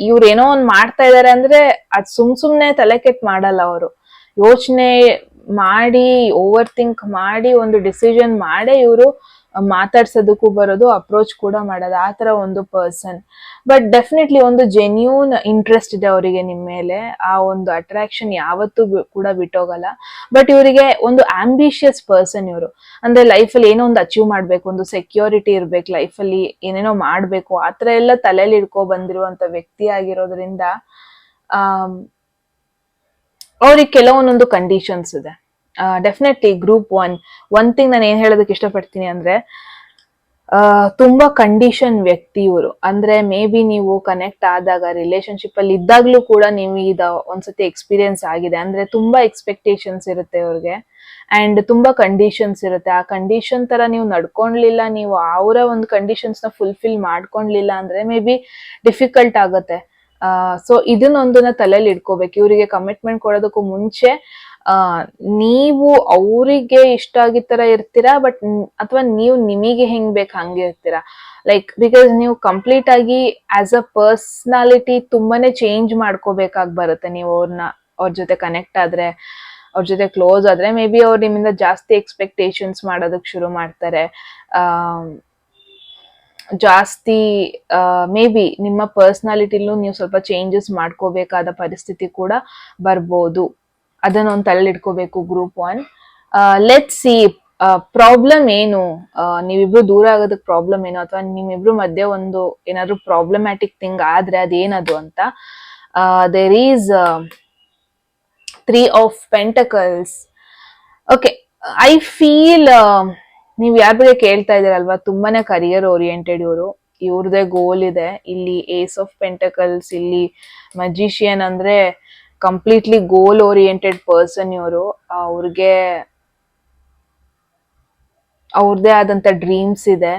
ಇವ್ರು ಏನೋ ಒಂದ್ ಮಾಡ್ತಾ ಇದಾರೆ ಅಂದ್ರೆ ಅದ್ ಸುಮ್ನೆ ತಲೆ ಕೆಟ್ಟು ಮಾಡಲ್ಲ. ಅವರು ಯೋಚನೆ ಮಾಡಿ, ಓವರ್ ಥಿಂಕ್ ಮಾಡಿ, ಒಂದು ಡಿಸಿಷನ್ ಮಾಡೇ ಇವರು ಮಾತಾಡ್ಸೋದಕ್ಕೂ ಬರೋದು, ಅಪ್ರೋಚ್ ಕೂಡ ಮಾಡೋದು, ಆ ತರ ಒಂದು ಪರ್ಸನ್. ಬಟ್ ಡೆಫಿನೆಟ್ಲಿ ಒಂದು ಜೆನ್ಯೂನ್ ಇಂಟ್ರೆಸ್ಟ್ ಇದೆ ಅವರಿಗೆ ನಿಮ್ಮ ಮೇಲೆ. ಆ ಒಂದು ಅಟ್ರಾಕ್ಷನ್ ಯಾವತ್ತೂ ಕೂಡ ಬಿಟ್ಟೋಗಲ್ಲ. ಬಟ್ ಇವರಿಗೆ ಒಂದು ಆಂಬಿಷಿಯಸ್ ಪರ್ಸನ್ ಇವರು. ಅಂದ್ರೆ ಲೈಫಲ್ಲಿ ಏನೋ ಒಂದು ಅಚೀವ್ ಮಾಡ್ಬೇಕು, ಒಂದು ಸೆಕ್ಯೂರಿಟಿ ಇರ್ಬೇಕು, ಲೈಫಲ್ಲಿ ಏನೇನೋ ಮಾಡ್ಬೇಕು, ಆತರ ಎಲ್ಲ ತಲೆಯಲ್ಲಿ ಇಟ್ಕೊ ಬಂದಿರುವಂತ ವ್ಯಕ್ತಿ ಆಗಿರೋದ್ರಿಂದ ಅವ್ರಿಗೆ ಕೆಲವೊಂದೊಂದು ಕಂಡೀಷನ್ಸ್ ಇದೆ. ಡೆಫಿನೆಟ್ಲಿ ಗ್ರೂಪ್ 1 ಒನ್ ಥಿಂಗ್ ನಾನು ಏನ್ ಹೇಳೋದಕ್ಕೆ ಇಷ್ಟಪಡ್ತೀನಿ ಅಂದ್ರೆ, ತುಂಬಾ ಕಂಡೀಷನ್ ವ್ಯಕ್ತಿ ಇವರು. ಅಂದ್ರೆ ಮೇ ಬಿ ನೀವು ಕನೆಕ್ಟ್ ಆದಾಗ, ರಿಲೇಶನ್ಶಿಪ್ ಅಲ್ಲಿ ಇದ್ದಾಗ್ಲೂ ಕೂಡ ನೀವು ಒಂದ್ಸತಿ ಎಕ್ಸ್ಪೀರಿಯನ್ಸ್ ಆಗಿದೆ. ಅಂದ್ರೆ ತುಂಬಾ ಎಕ್ಸ್ಪೆಕ್ಟೇಷನ್ಸ್ ಇರುತ್ತೆ ಅವ್ರಿಗೆ, ಅಂಡ್ ತುಂಬಾ ಕಂಡೀಷನ್ಸ್ ಇರುತ್ತೆ. ಆ ಕಂಡೀಷನ್ ತರ ನೀವು ನಡ್ಕೊಂಡ್ಲಿಲ್ಲ, ನೀವು ಅವರ ಒಂದು ಕಂಡೀಷನ್ಸ್ ನ ಫುಲ್ಫಿಲ್ ಮಾಡ್ಕೊಂಡ್ಲಿಲ್ಲ ಅಂದ್ರೆ ಮೇ ಬಿ ಡಿಫಿಕಲ್ಟ್ ಆಗುತ್ತೆ. ಸೊ ಇದನ್ನೊಂದನ್ನ ತಲೆಯಲ್ಲಿ ಇಟ್ಕೋಬೇಕು. ಇವರಿಗೆ ಕಮಿಟ್ಮೆಂಟ್ ಕೊಡೋದಕ್ಕೂ ಮುಂಚೆ ನೀವು ಅವರಿಗೆ ಇಷ್ಟ ಆಗಿದ್ ತರ ಇರ್ತೀರಾ, ಬಟ್ ಅಥವಾ ನೀವು ನಿಮಗೆ ಹೆಂಗ್ ಬೇಕು ಹಂಗೆ ಇರ್ತೀರಾ. ಲೈಕ್ ಬಿಕಾಸ್ ನೀವು ಕಂಪ್ಲೀಟ್ ಆಗಿ ಆಸ್ ಅ ಪರ್ಸನಾಲಿಟಿ ತುಂಬಾನೇ ಚೇಂಜ್ ಮಾಡ್ಕೋಬೇಕಾಗಿ ಬರುತ್ತೆ. ನೀವು ಅವ್ರ ಜೊತೆ ಕನೆಕ್ಟ್ ಆದ್ರೆ, ಅವ್ರ ಜೊತೆ ಕ್ಲೋಸ್ ಆದ್ರೆ, ಮೇ ಬಿ ಅವ್ರು ನಿಮ್ಮಿಂದ ಜಾಸ್ತಿ ಎಕ್ಸ್ಪೆಕ್ಟೇಷನ್ಸ್ ಮಾಡೋದಕ್ ಶುರು ಮಾಡ್ತಾರೆ. ಜಾಸ್ತಿ ಮೇ ಬಿ ನಿಮ್ಮ ಪರ್ಸನಾಲಿಟಿಲೂ ನೀವು ಸ್ವಲ್ಪ ಚೇಂಜಸ್ ಮಾಡ್ಕೋಬೇಕಾದ ಪರಿಸ್ಥಿತಿ ಕೂಡ ಬರ್ಬೋದು. ಅದನ್ನೊಂದು ತಲೆಲಿಟ್ಕೋಬೇಕು ಗ್ರೂಪ್ 1. ಲೆಟ್ ಸಿ ಪ್ರಾಬ್ಲಮ್ ಏನು, ನೀವಿಬ್ರು ದೂರ ಆಗೋದಕ್ಕೆ ಪ್ರಾಬ್ಲಮ್ ಏನು, ಅಥವಾ ನಿಮ್ಮಿಬ್ರು ಮಧ್ಯೆ ಒಂದು ಏನಾದ್ರು ಪ್ರಾಬ್ಲಮ್ಯಾಟಿಕ್ ಥಿಂಗ್ ಆದ್ರೆ ಅದೇನದು ಅಂತ. There is 3 of pentacles. Okay, I feel ನೀವ್ ಯಾರ ಬಗ್ಗೆ ಕೇಳ್ತಾ ಇದೀರಲ್ವಾ, ತುಂಬಾನೇ ಕರಿಯರ್ ಓರಿಯೆಂಟೆಡ್ ಇವರು. ಇವ್ರದೇ ಗೋಲ್ ಇದೆ. ಇಲ್ಲಿ ಏಸ್ ಆಫ್ ಪೆಂಟಕಲ್ಸ್, ಇಲ್ಲಿ ಮಜಿಷಿಯನ್ ಅಂದ್ರೆ ಕಂಪ್ಲೀಟ್ಲಿ ಗೋಲ್ ಓರಿಯೆಂಟೆಡ್ ಪರ್ಸನ್ ಇವರು. ಅವ್ರದೇ ಆದಂತ ಡ್ರೀಮ್ಸ್ ಇದೆ,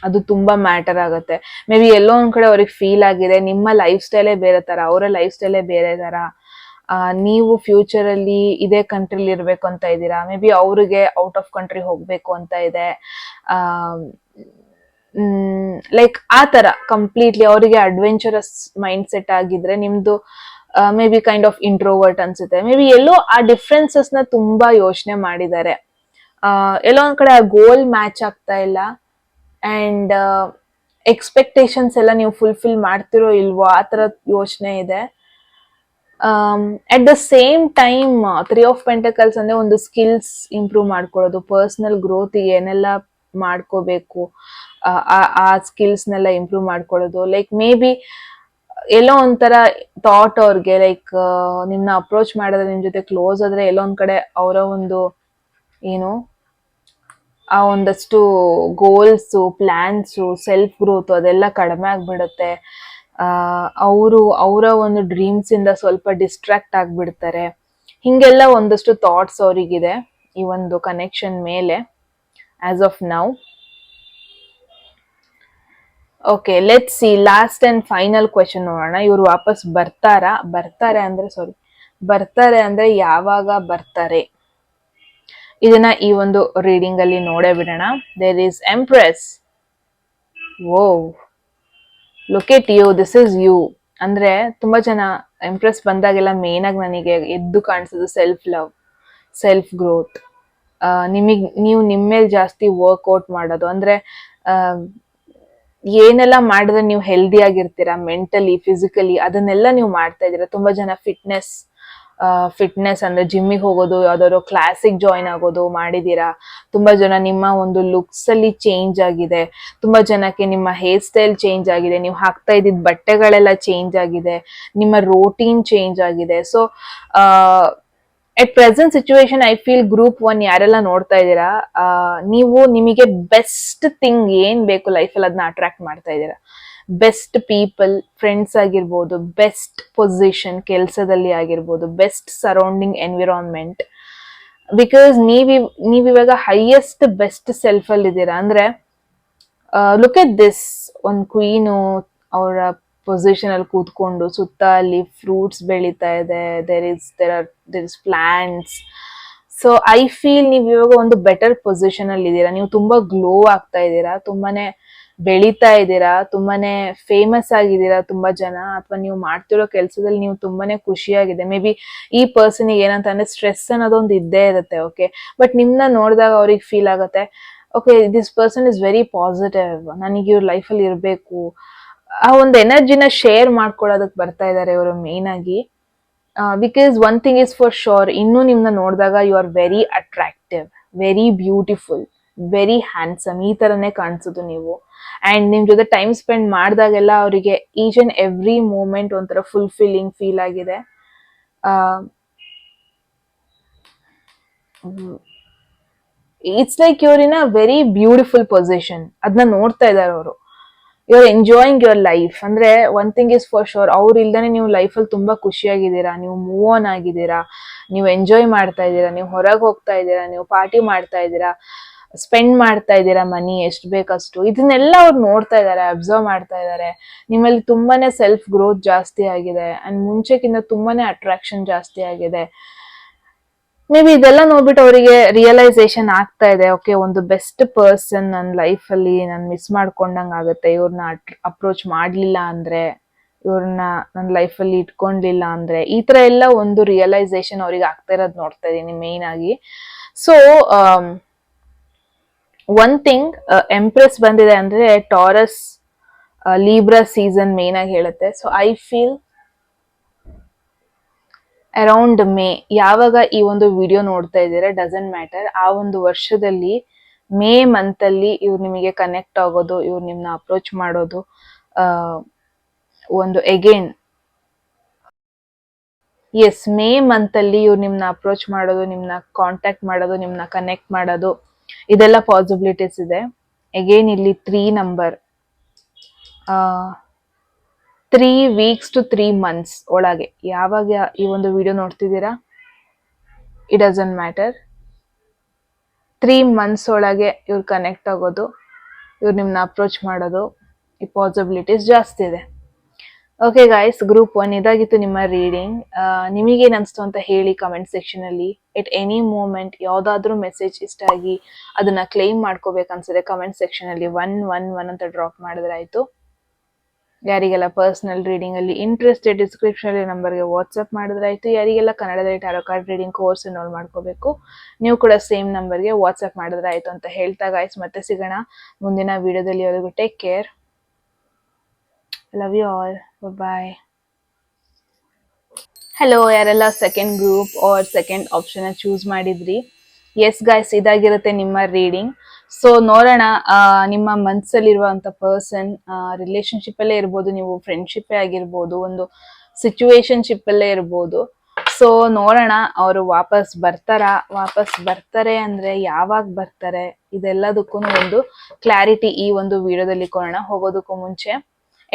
ಅದು ತುಂಬಾ ಮ್ಯಾಟರ್ ಆಗುತ್ತೆ. ಮೇ ಬಿ ಎಲ್ಲೋ ಒಂದ್ ಕಡೆ ಅವ್ರಿಗೆ ಫೀಲ್ ಆಗಿದೆ, ನಿಮ್ಮ ಲೈಫ್ ಸ್ಟೈಲೇ ಬೇರೆ ತರ, ಅವರ ಲೈಫ್ ಸ್ಟೈಲೇ ಬೇರೆ ತರ. ನೀವು ಫ್ಯೂಚರ್ ಅಲ್ಲಿ ಇದೇ ಕಂಟ್ರಿಲಿ ಇರ್ಬೇಕು ಅಂತ ಇದ್ದೀರಾ, ಮೇ ಬಿ ಅವ್ರಿಗೆ ಔಟ್ ಆಫ್ ಕಂಟ್ರಿ ಹೋಗ್ಬೇಕು ಅಂತ ಇದೆ. ಲೈಕ್ ಆ ತರ ಕಂಪ್ಲೀಟ್ಲಿ ಅವರಿಗೆ ಅಡ್ವೆಂಚರಸ್ ಮೈಂಡ್ ಸೆಟ್ ಆಗಿದ್ರೆ, ನಿಮ್ದು maybe kind of introvert ಅನ್ಸುತ್ತೆ. ಮೇ ಬಿ ಎಲ್ಲೋ ಆ ಡಿಫ್ರೆನ್ಸಸ್ ನ ತುಂಬಾ ಯೋಚನೆ ಮಾಡಿದ್ದಾರೆ. ಎಲ್ಲೋ ಒಂದ್ ಕಡೆ ಆ ಗೋಲ್ ಮ್ಯಾಚ್ ಆಗ್ತಾ ಇಲ್ಲ, ಅಂಡ್ ಎಕ್ಸ್ಪೆಕ್ಟೇಷನ್ಸ್ ಎಲ್ಲ ನೀವು ಫುಲ್ಫಿಲ್ ಮಾಡ್ತಿರೋ ಇಲ್ವೋ ಆ ತರ ಯೋಚನೆ ಇದೆ. At the same time 3 of pentacles ಅಂದ್ರೆ ಒಂದು ಸ್ಕಿಲ್ಸ್ ಇಂಪ್ರೂವ್ ಮಾಡ್ಕೊಳ್ಳೋದು, ಪರ್ಸನಲ್ ಗ್ರೋತ್ ಏನೆಲ್ಲ ಮಾಡ್ಕೋಬೇಕು ಆ ಸ್ಕಿಲ್ಸ್ನೆಲ್ಲ ಇಂಪ್ರೂವ್ ಮಾಡ್ಕೊಳ್ಳೋದು. ಲೈಕ್ ಮೇ ಬಿ ಎಲ್ಲೋ ಒಂಥರ ಥಾಟ್ ಅವ್ರಿಗೆ, ಲೈಕ್ ನಿಮ್ನ ಅಪ್ರೋಚ್ ಮಾಡಿದ್ರೆ, ನಿಮ್ ಜೊತೆ ಕ್ಲೋಸ್ ಆದ್ರೆ ಎಲ್ಲೋ ಒಂದ್ ಕಡೆ ಅವರ ಒಂದು ಏನು ಆ ಒಂದಷ್ಟು ಗೋಲ್ಸು, ಪ್ಲಾನ್ಸು, ಸೆಲ್ಫ್ ಗ್ರೋತ್ ಅದೆಲ್ಲ ಕಡಿಮೆ ಆಗ್ಬಿಡುತ್ತೆ. ಅವರ ಒಂದು ಡ್ರೀಮ್ಸ್ ಇಂದ ಸ್ವಲ್ಪ ಡಿಸ್ಟ್ರಾಕ್ಟ್ ಆಗ್ಬಿಡ್ತಾರೆ. ಹಿಂಗೆಲ್ಲ ಒಂದಷ್ಟು ಥಾಟ್ಸ್ ಅವರಿಗಿದೆ ಈ ಒಂದು ಕನೆಕ್ಷನ್ ಮೇಲೆ as of now. Okay, let's see last and final question ನೋಡೋಣ. ಇವ್ರು ವಾಪಸ್ ಬರ್ತಾರೆ ಅಂದ್ರೆ ಸಾರಿ, ಬರ್ತಾರೆ ಅಂದ್ರೆ ಯಾವಾಗ ಬರ್ತಾರೆ, ಇದನ್ನ ಈ ಒಂದು ರೀಡಿಂಗ್ ಅಲ್ಲಿ ನೋಡೇ ಬಿಡೋಣ. There is empress. Whoa, look at you, this is you. ಅಂದ್ರೆ ತುಂಬಾ ಜನ ಎಂಪ್ರೆಸ್ ಬಂದಾಗೆಲ್ಲ ಮೇನ್ ಆಗಿ ನನಗೆ ಎದ್ದು ಕಾಣಿಸೋದು ಸೆಲ್ಫ್ ಲವ್, ಸೆಲ್ಫ್ ಗ್ರೋತ್. ನೀವು ನಿಮ್ಮ ಮೇಲೆ ಜಾಸ್ತಿ ವರ್ಕ್ಔಟ್ ಮಾಡೋದು, ಅಂದ್ರೆ ಏನೆಲ್ಲ ಮಾಡಿದ್ರೆ ನೀವು ಹೆಲ್ದಿ ಆಗಿರ್ತೀರಾ ಮೆಂಟಲಿ, ಫಿಸಿಕಲಿ, ಅದನ್ನೆಲ್ಲ ನೀವು ಮಾಡ್ತಾ ಇದ್ದೀರಾ. ತುಂಬಾ ಜನ ಫಿಟ್ನೆಸ್ ಅಂದ್ರೆ ಜಿಮ್ಮಿಗೆ ಹೋಗೋದು, ಯಾವ್ದಾದ್ರು ಕ್ಲಾಸಿಗೆ ಜಾಯಿನ್ ಆಗೋದು ಮಾಡಿದೀರಾ. ತುಂಬಾ ಜನ ನಿಮ್ಮ ಒಂದು ಲುಕ್ಸ್ ಅಲ್ಲಿ ಚೇಂಜ್ ಆಗಿದೆ. ತುಂಬಾ ಜನಕ್ಕೆ ನಿಮ್ಮ ಹೇರ್ ಸ್ಟೈಲ್ ಚೇಂಜ್ ಆಗಿದೆ, ನೀವು ಹಾಕ್ತಾ ಇದ್ದಿದ್ ಬಟ್ಟೆಗಳೆಲ್ಲ ಚೇಂಜ್ ಆಗಿದೆ, ನಿಮ್ಮ ರೋಟೀನ್ ಚೇಂಜ್ ಆಗಿದೆ. So at present situation I feel group 1 ಯಾರೆಲ್ಲ ನೋಡ್ತಾ ಇದ್ದೀರಾ, ನೀವು ನಿಮಗೆ ಬೆಸ್ಟ್ ಥಿಂಗ್ ಏನ್ ಬೇಕು ಲೈಫಲ್ಲಿ ಅದನ್ನ ಅಟ್ರಾಕ್ಟ್ ಮಾಡ್ತಾ ಇದ್ದೀರಾ. ಬೆಸ್ಟ್ ಪೀಪಲ್, ಫ್ರೆಂಡ್ಸ್ ಆಗಿರ್ಬೋದು, ಬೆಸ್ಟ್ ಪೊಸಿಷನ್ ಕೆಲಸದಲ್ಲಿ ಆಗಿರ್ಬೋದು, ಬೆಸ್ಟ್ ಸರೌಂಡಿಂಗ್ ಎನ್ವಿರಾನ್ಮೆಂಟ್. ಬಿಕಾಸ್ ನೀವಿವಾಗ ಹೈಯೆಸ್ಟ್ ಬೆಸ್ಟ್ ಸೆಲ್ಫ್ ಅಲ್ಲಿ ಇದ್ದೀರಾ. ಅಂದ್ರೆ ಲುಕ್ ಎಟ್ ದಿಸ್, ಒಂದು ಕ್ವೀನು ಅವರ ಪೊಸಿಷನ್ ಅಲ್ಲಿ ಕೂತ್ಕೊಂಡು ಸುತ್ತ ಅಲ್ಲಿ ಫ್ರೂಟ್ಸ್ ಬೆಳೀತಾ ಇದೆ, there is plants. So I feel ನೀವು ಇವಾಗ ಒಂದು ಬೆಟರ್ ಪೊಸಿಷನ್ ಅಲ್ಲಿ ಇದ್ದೀರಾ. ನೀವು ತುಂಬಾ ಗ್ಲೋ ಆಗ್ತಾ ಇದ್ದೀರಾ, ತುಂಬಾನೇ ಬೆಳೀತಾ ಇದ್ದೀರಾ, ತುಂಬಾನೇ ಫೇಮಸ್ ಆಗಿದ್ದೀರಾ ತುಂಬಾ ಜನ, ಅಥವಾ ನೀವು ಮಾಡ್ತಿರೋ ಕೆಲಸದಲ್ಲಿ ನೀವು ತುಂಬಾನೇ ಖುಷಿಯಾಗಿದೆ. ಮೇ ಬಿ ಈ ಪರ್ಸನಿಗೆ ಏನಂತ ಅಂದ್ರೆ ಸ್ಟ್ರೆಸ್ ಅನ್ನೋದೊಂದು ಇದ್ದೇ ಇರುತ್ತೆ, ಓಕೆ. ಬಟ್ ನಿಮ್ನ ನೋಡಿದಾಗ ಅವ್ರಿಗೆ ಫೀಲ್ ಆಗುತ್ತೆ, okay this person is very positive, ನನಗೆ ಇವ್ರ ಲೈಫಲ್ಲಿ ಇರಬೇಕು. ಆ ಒಂದು ಎನರ್ಜಿನ ಶೇರ್ ಮಾಡ್ಕೊಳ್ಳೋದಕ್ಕೆ ಬರ್ತಾ ಇದ್ದಾರೆ ಇವರು ಮೇನ್ ಆಗಿ. Because one thing is for sure, ಇನ್ನೂ ನಿಮ್ನ ನೋಡಿದಾಗ you are very attractive, very beautiful, very handsome, ಈ ತರನೇ ಕಾಣಿಸೋದು ನೀವು. ಅಂಡ್ ನಿಮ್ ಜೊತೆ ಟೈಮ್ ಸ್ಪೆಂಡ್ ಮಾಡಿದಾಗೆಲ್ಲ ಅವರಿಗೆ ಈಚ್ ಅಂಡ್ ಎವ್ರಿ ಮೂಮೆಂಟ್ ಒಂಥರ ಫುಲ್ಫಿಲ್ಲಿಂಗ್ ಫೀಲ್ ಆಗಿದೆ. It's like you're in a very beautiful position. ಅದನ್ನ ನೋಡ್ತಾ ಇದ್ದಾರೆ ಅವರು. You are enjoying your life. ಅಂದ್ರೆ one thing is for sure, ಅವ್ರು ಇಲ್ದಾನೆ ನೀವು ಲೈಫಲ್ಲಿ ತುಂಬಾ ಖುಷಿಯಾಗಿದ್ದೀರಾ, ನೀವು ಮೂವ್ ಆನ್ ಆಗಿದ್ದೀರಾ, ನೀವು ಎಂಜಾಯ್ ಮಾಡ್ತಾ ಇದ್ದೀರಾ, ನೀವು ಹೊರಗೆ ಹೋಗ್ತಾ ಇದ್ದೀರಾ, ನೀವು ಪಾರ್ಟಿ ಮಾಡ್ತಾ ಇದ್ದೀರಾ, ಸ್ಪೆಂಡ್ ಮಾಡ್ತಾ ಇದ್ದೀರಾ ಮನಿ ಎಷ್ಟು ಬೇಕಷ್ಟು. ಇದನ್ನೆಲ್ಲ ಅವ್ರು ನೋಡ್ತಾ ಇದ್ದಾರೆ, ಅಬ್ಸರ್ವ್ ಮಾಡ್ತಾ ಇದ್ದಾರೆ. ನಿಮ್ಮಲ್ಲಿ ತುಂಬಾನೇ ಸೆಲ್ಫ್ ಗ್ರೋತ್ ಜಾಸ್ತಿ ಆಗಿದೆ ಅಂಡ್ ಮುಂಚೆಕ್ಕಿಂತ ತುಂಬಾನೇ ಅಟ್ರಾಕ್ಷನ್ ಜಾಸ್ತಿ ಆಗಿದೆ. ಮೇ ಬಿ ಇದೆಲ್ಲ ನೋಡ್ಬಿಟ್ಟು ಅವರಿಗೆ ರಿಯಲೈಸೇಷನ್ ಆಗ್ತಾ ಇದೆ, ಓಕೆ ಒಂದು ಬೆಸ್ಟ್ ಪರ್ಸನ್ ನನ್ನ ಲೈಫ್ ಅಲ್ಲಿ ನಾನು ಮಿಸ್ ಮಾಡ್ಕೊಂಡಂಗ್ ಆಗುತ್ತೆ, ಇವ್ರನ್ನ ಅಪ್ರೋಚ್ ಮಾಡ್ಲಿಲ್ಲ ಅಂದ್ರೆ, ಇವ್ರನ್ನ ನನ್ನ ಲೈಫಲ್ಲಿ ಇಟ್ಕೊಂಡಿಲ್ಲ ಅಂದ್ರೆ, ಈ ತರ ಎಲ್ಲ ಒಂದು ರಿಯಲೈಸೇಷನ್ ಅವ್ರಿಗೆ ಆಗ್ತಾ ಇರೋದು ನೋಡ್ತಾ ಇದೀನಿ ಮೇನ್ ಆಗಿ. ಸೊ ಒನ್ ಥಿಂಗ್, ಎಂಪ್ರೆಸ್ ಬಂದಿದೆ ಅಂದ್ರೆ ಟಾರಸ್ ಲೀಬ್ರಾ ಸೀಸನ್ ಮೇನ್ ಆಗಿ ಹೇಳುತ್ತೆ. So I feel around May, ಯಾವಾಗ ಈ ಒಂದು ವಿಡಿಯೋ ನೋಡ್ತಾ ಇದ್ದೀರಾ ಡಸಂಟ್ ಮ್ಯಾಟರ್, ಆ ಒಂದು ವರ್ಷದಲ್ಲಿ ಮೇ ಮಂತ್ ಅಲ್ಲಿ ಇವ್ರು ನಿಮಗೆ ಕನೆಕ್ಟ್ ಆಗೋದು, ಇವ್ರು ನಿಮ್ನ ಅಪ್ರೋಚ್ ಮಾಡೋದು, ಒಂದು ಅಗೇನ್ ಎಸ್ ಮೇ ಮಂತ್ ಅಲ್ಲಿ ಇವ್ರು ನಿಮ್ನ ಅಪ್ರೋಚ್ ಮಾಡೋದು, ನಿಮ್ನ ಕಾಂಟ್ಯಾಕ್ಟ್ ಮಾಡೋದು, ನಿಮ್ನ ಕನೆಕ್ಟ್ ಮಾಡೋದು, ಇದೆಲ್ಲ ಪಾಸಿಬಿಲಿಟೀಸ್ ಇದೆ. ಅಗೇನ್ ಇಲ್ಲಿ 3 ನಂಬರ್, 3 weeks to 3 months ಒಳಗೆ, ಯಾವಾಗ ಈ ಒಂದು ವಿಡಿಯೋ ನೋಡ್ತಿದ್ದೀರಾ ಇಟ್ ಡಸಂಟ್ ಮ್ಯಾಟರ್, 3 months ಒಳಗೆ ಇವ್ರು ಕನೆಕ್ಟ್ ಆಗೋದು, ಇವ್ರು ನಿಮ್ನ ಅಪ್ರೋಚ್ ಮಾಡೋದು, ಈ ಪಾಸಿಬಿಲಿಟೀಸ್ ಜಾಸ್ತಿ ಇದೆ. ಓಕೆ ಗೈಸ್, ಗ್ರೂಪ್ 1 ಇದಾಗಿತ್ತು ನಿಮ್ಮ ರೀಡಿಂಗ್. ನಿಮಗೇನು ಅನಿಸ್ತು ಅಂತ ಹೇಳಿ ಕಮೆಂಟ್ ಸೆಕ್ಷನ್ ಅಲ್ಲಿ. ಎಟ್ ಎನಿ ಮೂಮೆಂಟ್ ಯಾವ್ದಾದ್ರು ಮೆಸೇಜ್ ಇಷ್ಟ ಆಗಿ ಅದನ್ನ ಕ್ಲೈಮ್ ಮಾಡ್ಕೋಬೇಕನ್ಸಿದೆ ಕಮೆಂಟ್ ಸೆಕ್ಷನ್ ಅಲ್ಲಿ 111 ಅಂತ ಡ್ರಾಪ್ ಮಾಡಿದ್ರೆ ಆಯ್ತು. ಯಾರಿಗೆಲ್ಲ ಪರ್ಸನಲ್ ರೀಡಿಂಗ್ ಅಲ್ಲಿ ಇಂಟ್ರೆಸ್ಟೆಡ್, ಡಿಸ್ಕ್ರಿಪ್ಷನ್ ನಂಬರ್ಗೆ ವಾಟ್ಸ್ಆಪ್ ಮಾಡಿದ್ರೆ ಆಯ್ತು. ಯಾರಿಗೆಲ್ಲ ಕನ್ನಡದಲ್ಲಿ tarot card reading course enrol ಮಾಡ್ಕೋಬೇಕು, ನೀವು ಕೂಡ ಸೇಮ್ ನಂಬರ್ಗೆ ವಾಟ್ಸ್ಆಪ್ ಮಾಡಿದ್ರೆ ಆಯ್ತು ಅಂತ ಹೇಳ್ತಾ ಗೈಸ್ ಮತ್ತೆ ಸಿಗೋಣ ಮುಂದಿನ ವಿಡಿಯೋದಲ್ಲಿ. ಅವರಿಗೂ take care, love you all, bye. Hello, ಯಾರೆಲ್ಲ second group or second option choose ಮಾಡಿದ್ರಿ, ಎಸ್ ಗೈಸ್ ಇದಾಗಿರುತ್ತೆ ನಿಮ್ಮ ರೀಡಿಂಗ್. ಸೊ ನೋಡೋಣ, ನಿಮ್ಮ ಮನಸ್ಸಲ್ಲಿರುವಂತ ಪರ್ಸನ್ ರಿಲೇಶನ್ಶಿಪ್ ಅಲ್ಲೇ ಇರ್ಬೋದು, ನೀವು ಫ್ರೆಂಡ್ಶಿಪ್ ಆಗಿರ್ಬೋದು, ಒಂದು ಸಿಚುವೇಶನ್ಶಿಪ್ ಅಲ್ಲೇ ಇರ್ಬೋದು. ಸೊ ನೋಡೋಣ ಅವರು ವಾಪಸ್ ಬರ್ತಾರೆ ಅಂದ್ರೆ ಯಾವಾಗ ಬರ್ತಾರೆ, ಇದೆಲ್ಲದಕ್ಕೂ ಒಂದು ಕ್ಲಾರಿಟಿ ಈ ಒಂದು ವಿಡಿಯೋದಲ್ಲಿ ಕೊಡೋಣ. ಹೋಗೋದಕ್ಕೂ ಮುಂಚೆ